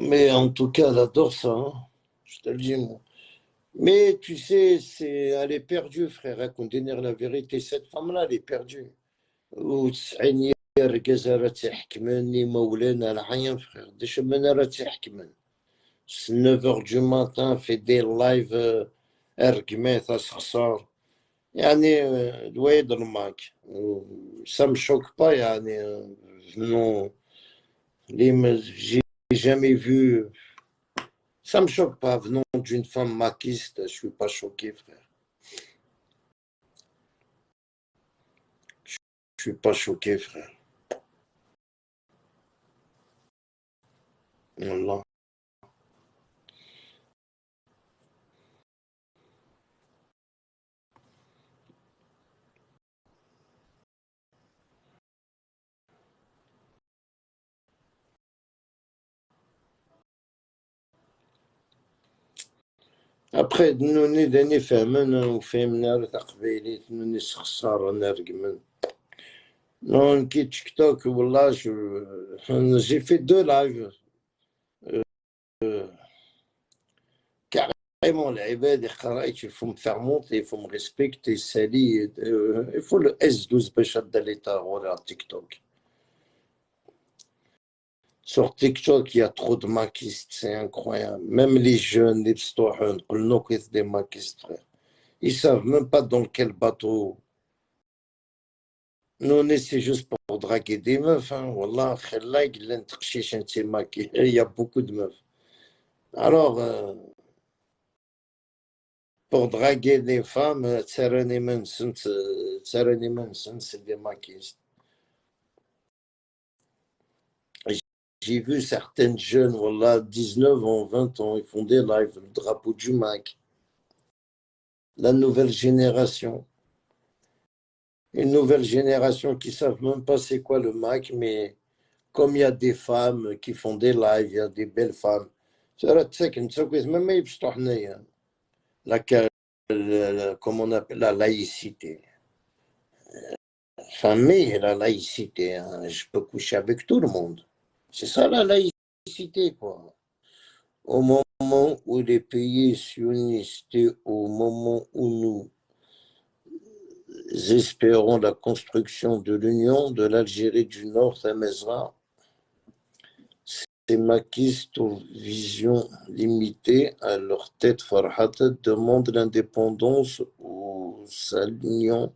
Mais en tout cas, elle adore ça, hein. Je te le dis, moi. Mais tu sais, elle est perdue, frère. À contenir la vérité, cette femme-là, elle est perdue. وتسعين الرجال راه تيحكمني مولانا لا rien, frère. ديش من راه تيحكمن. 9h du matin, fait des lives رقمات خسار. يعني الوايد الماك. Ça me choque pas, يعني. Non. J'ai jamais vu. Ça me choque pas, venant d'une femme maquiste, je suis pas choqué, frère. Je suis pas choqué, frère. Wallah. Après, nous nous فهمنا وفهمنا تقبيلي nous خسارة نرقمن. Non, qui TikTok, wallah, j'ai fait 2 lives. vraiment, العباد il faut me faire monter, il faut me respecter, Sally, il faut le S12 باش هذا اللي على TikTok. Sur TikTok, il y a trop de maquistes, c'est incroyable. Même les jeunes, les pstohun, des maquistes, frère. Ils savent même pas dans quel bateau. Nous, on essaie juste pour draguer des meufs, hein. Wallah, khalla, il y a beaucoup de meufs. Alors, pour draguer des femmes, Tsarani Manson, c'est des maquistes. J'ai vu certaines jeunes, voilà, 19 ans, 20 ans, ils font des lives, le drapeau du Mac. La nouvelle génération. Une nouvelle génération qui ne savent même pas c'est quoi le Mac, mais comme il y a des femmes qui font des lives, il y a des belles femmes. Même comme on appelle la laïcité. Famille, la laïcité, hein. Je peux coucher avec tout le monde. C'est ça la laïcité, quoi. Au moment où les pays sionistes, au moment où nous espérons la construction de l'Union de l'Algérie du Nord, Tamezra, ces maquistes aux visions limitées à leur tête Farhat demandent l'indépendance ou s'alignant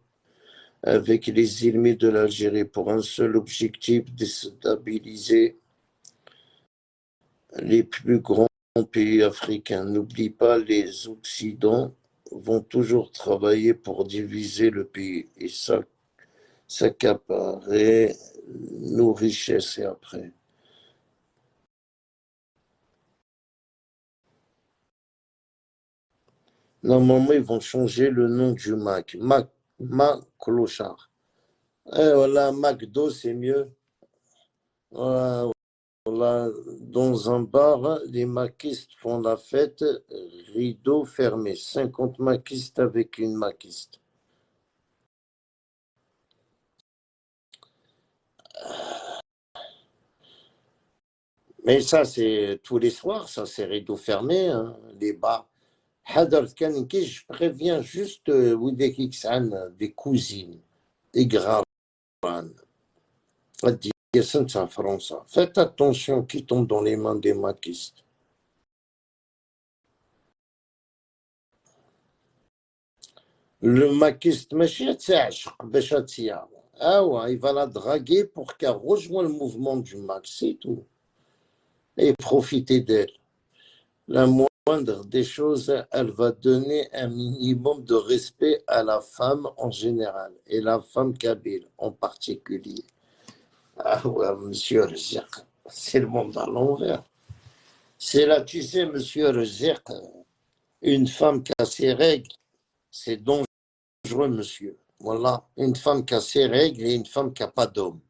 avec les ennemis de l'Algérie pour un seul objectif, déstabiliser les plus grands pays africains. N'oublie pas, les Occidents vont toujours travailler pour diviser le pays et s'accaparer nos richesses et après. Normalement, ils vont changer le nom du Mac. Mac Clochard. Et voilà, McDo, c'est mieux. Voilà, voilà, dans un bar, les maquistes font la fête, rideau fermé. 50 maquistes avec une maquiste. Mais ça, c'est tous les soirs, ça, c'est rideau fermé, hein, les bars. حضرت كان كي je préviens juste وداك يكسعن des cousines, des grands. En France. Faites attention qui tombe dans les mains des maquistes. Le maquiste, ah ouais, il va la draguer pour qu'elle rejoigne le mouvement du max, c'est tout. Et profiter d'elle. La moindre des choses, elle va donner un minimum de respect à la femme en général et la femme kabyle en particulier. Ah ouais, monsieur Rzir, c'est le monde à l'envers. C'est là, tu sais, monsieur Rzir, une femme qui a ses règles, c'est dangereux, monsieur. Voilà, une femme qui a ses règles et une femme qui n'a pas d'homme.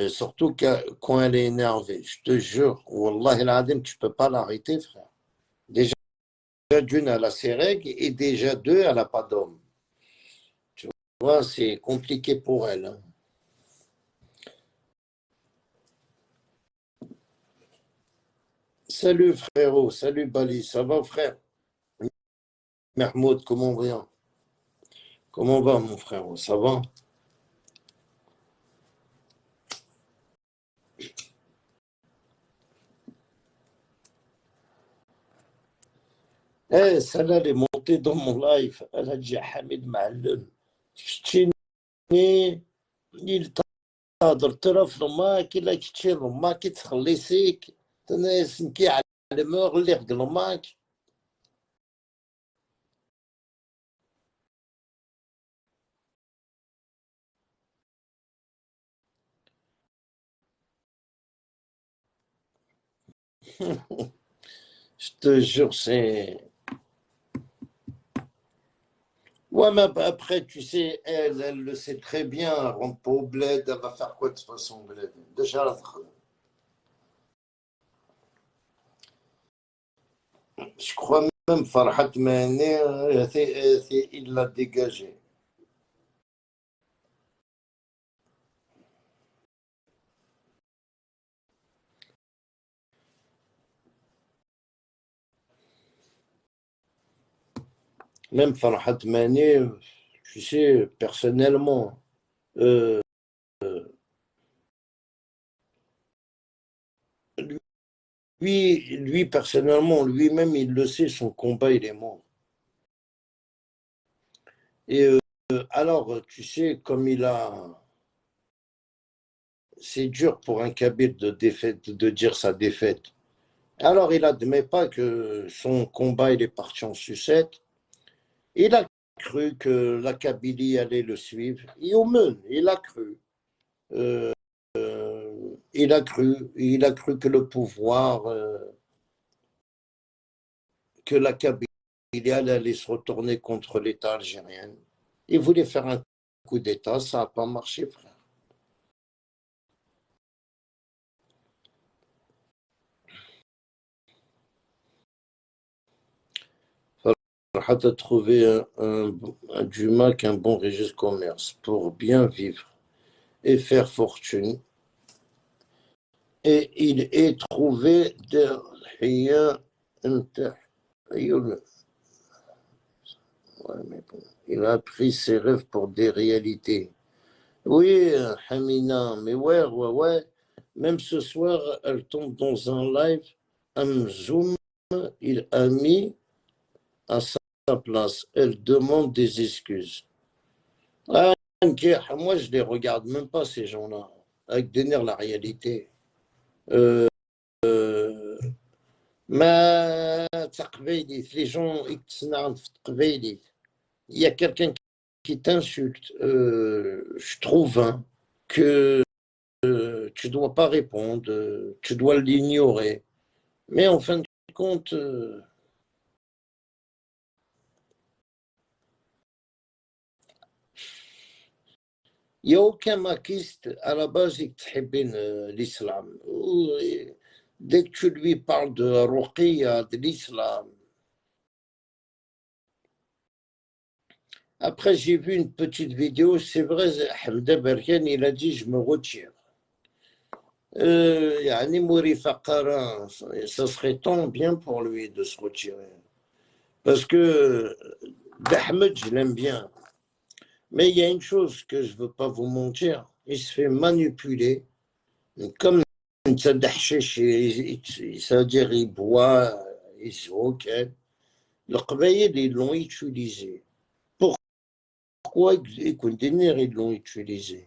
Surtout quand elle est énervée. Je te jure, Wallah el-Adim, tu ne peux pas l'arrêter, frère. Déjà, d'une, elle a ses règles et déjà deux, elle n'a pas d'homme. Tu vois, c'est compliqué pour elle. Hein. Salut, frérot. Salut, Bali. Ça va, frère? Mahmoud, comment va? Comment va, mon frérot? Ça va? Eh, celle-là, elle est montée dans mon live. Elle a dit Hamid Ma'allen. شتيني تهضر ترى في الماك إلا كتشي الماك تخليسيك تناس نكي على الماء اللي غد الماك Je te jure, c'est. Ouais, mais après, tu sais, elle le sait très bien. Elle rentre pas au bled, elle va faire quoi de toute façon au bled? Déjà, je crois même Farhat Mane, il l'a dégagé. Même Farhat Mani, tu sais, personnellement, euh, lui, personnellement, lui-même, il le sait, son combat, il est mort. Et alors, tu sais, comme il a... C'est dur pour un Kabyle de défaite, de dire sa défaite. Alors, il n'admet pas que son combat, il est parti en sucette. Il a cru que la Kabylie allait le suivre. Et au même, il a cru. Euh, il a cru que le pouvoir, que la Kabylie allait se retourner contre l'État algérien. Il voulait faire un coup d'État, ça n'a pas marché, frère. Farhat a trouvé du Mac un bon registre commerce pour bien vivre et faire fortune. Et il est trouvé il a pris ses rêves pour des réalités. Oui, Hamina, mais ouais, ouais, ouais. Même ce soir, elle tombe dans un live. Amzoum, il a mis à sa place. Elle demande des excuses. Ah, moi, je les regarde même pas, ces gens-là. Avec des nerfs, la réalité. Euh, ما تقبيليت les gens يتصنعوا في تقبيليت. Il y a quelqu'un qui t'insulte, je trouve hein, que tu dois pas répondre, tu dois l'ignorer. Mais en fin de compte, il n'y a aucun maquiste à la base qui تحبين l'islam. Dès que tu lui parles de Ruqiyya, de l'islam. Après, j'ai vu une petite vidéo, c'est vrai, Hamda Berken, il a dit, je me retire. Yani Mouri Faqara, ça serait tant bien pour lui de se retirer. Parce que Ahmed, je l'aime bien. Mais il y a une chose que je ne veux pas vous mentir, il se fait manipuler. Comme c'est-à-dire il boit, il se roquette. Le Qbaïd, ils l'ont utilisé. Pourquoi ils l'ont utilisé?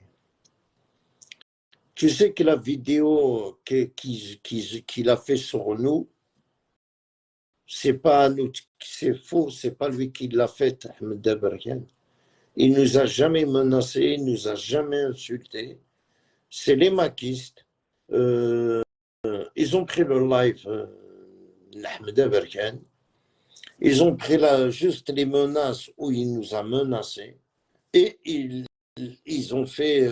Tu sais que la vidéo qu'il a fait sur nous, c'est pas nous, c'est faux, c'est pas lui qui l'a fait, Ahmed Dabergan. Il nous a jamais menacé, il nous a jamais insulté. C'est les maquistes. Euh, ils ont pris le live d'Ahmed Dabergan. Ils ont pris juste les menaces où il nous a menacés. Et ils ont fait,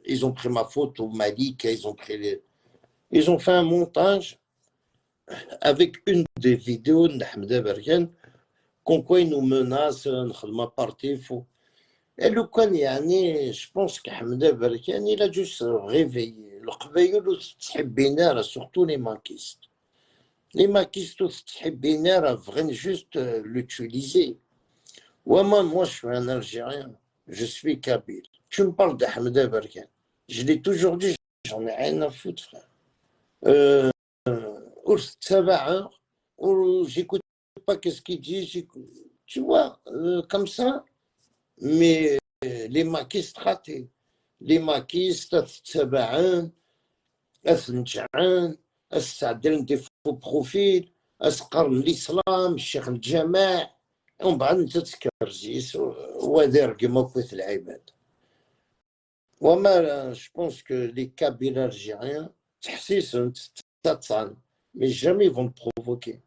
ils ont pris ma photo, Malik, ils ont fait un montage avec une des vidéos d'Ahmed Bergen, comme quoi il nous menace, ma partie, faux. Et le quand je pense qu'Ahmed Bergen, il a dû se réveiller. Le Qbaïl, surtout les maquistes. Les maquistes, vraiment juste l'utiliser. Ouais, moi, je suis un Algérien. Je suis Kabyle. Tu me parles d'Ahmed Bergen. Je l'ai toujours dit, j'en ai rien à foutre, frère. Euh, ça va, hein, j'écoute pas qu'est-ce qu'il dit, tu vois, comme ça, mais les maquistes ratés, les maquistes, تتبعن أثنجعن أستعدلن des faux profils أسقر الإسلام الشيخ الجماع ومن بعد أنت تكرزيس ودار قموكوث العباد وما je pense que les Kabyles algériens تحسيس تتصان mais jamais ils vont te provoquer.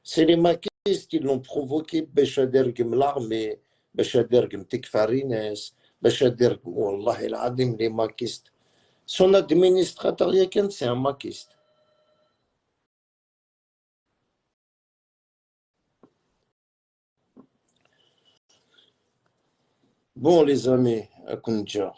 C'est les maquistes qui l'ont provoqué باش داركم l'armée باش داركم تكفاري ناس باش داركم والله العظيم les maquistes. Son administrateur Yaken, c'est un maquiste. Bon les amis, à Kunjar.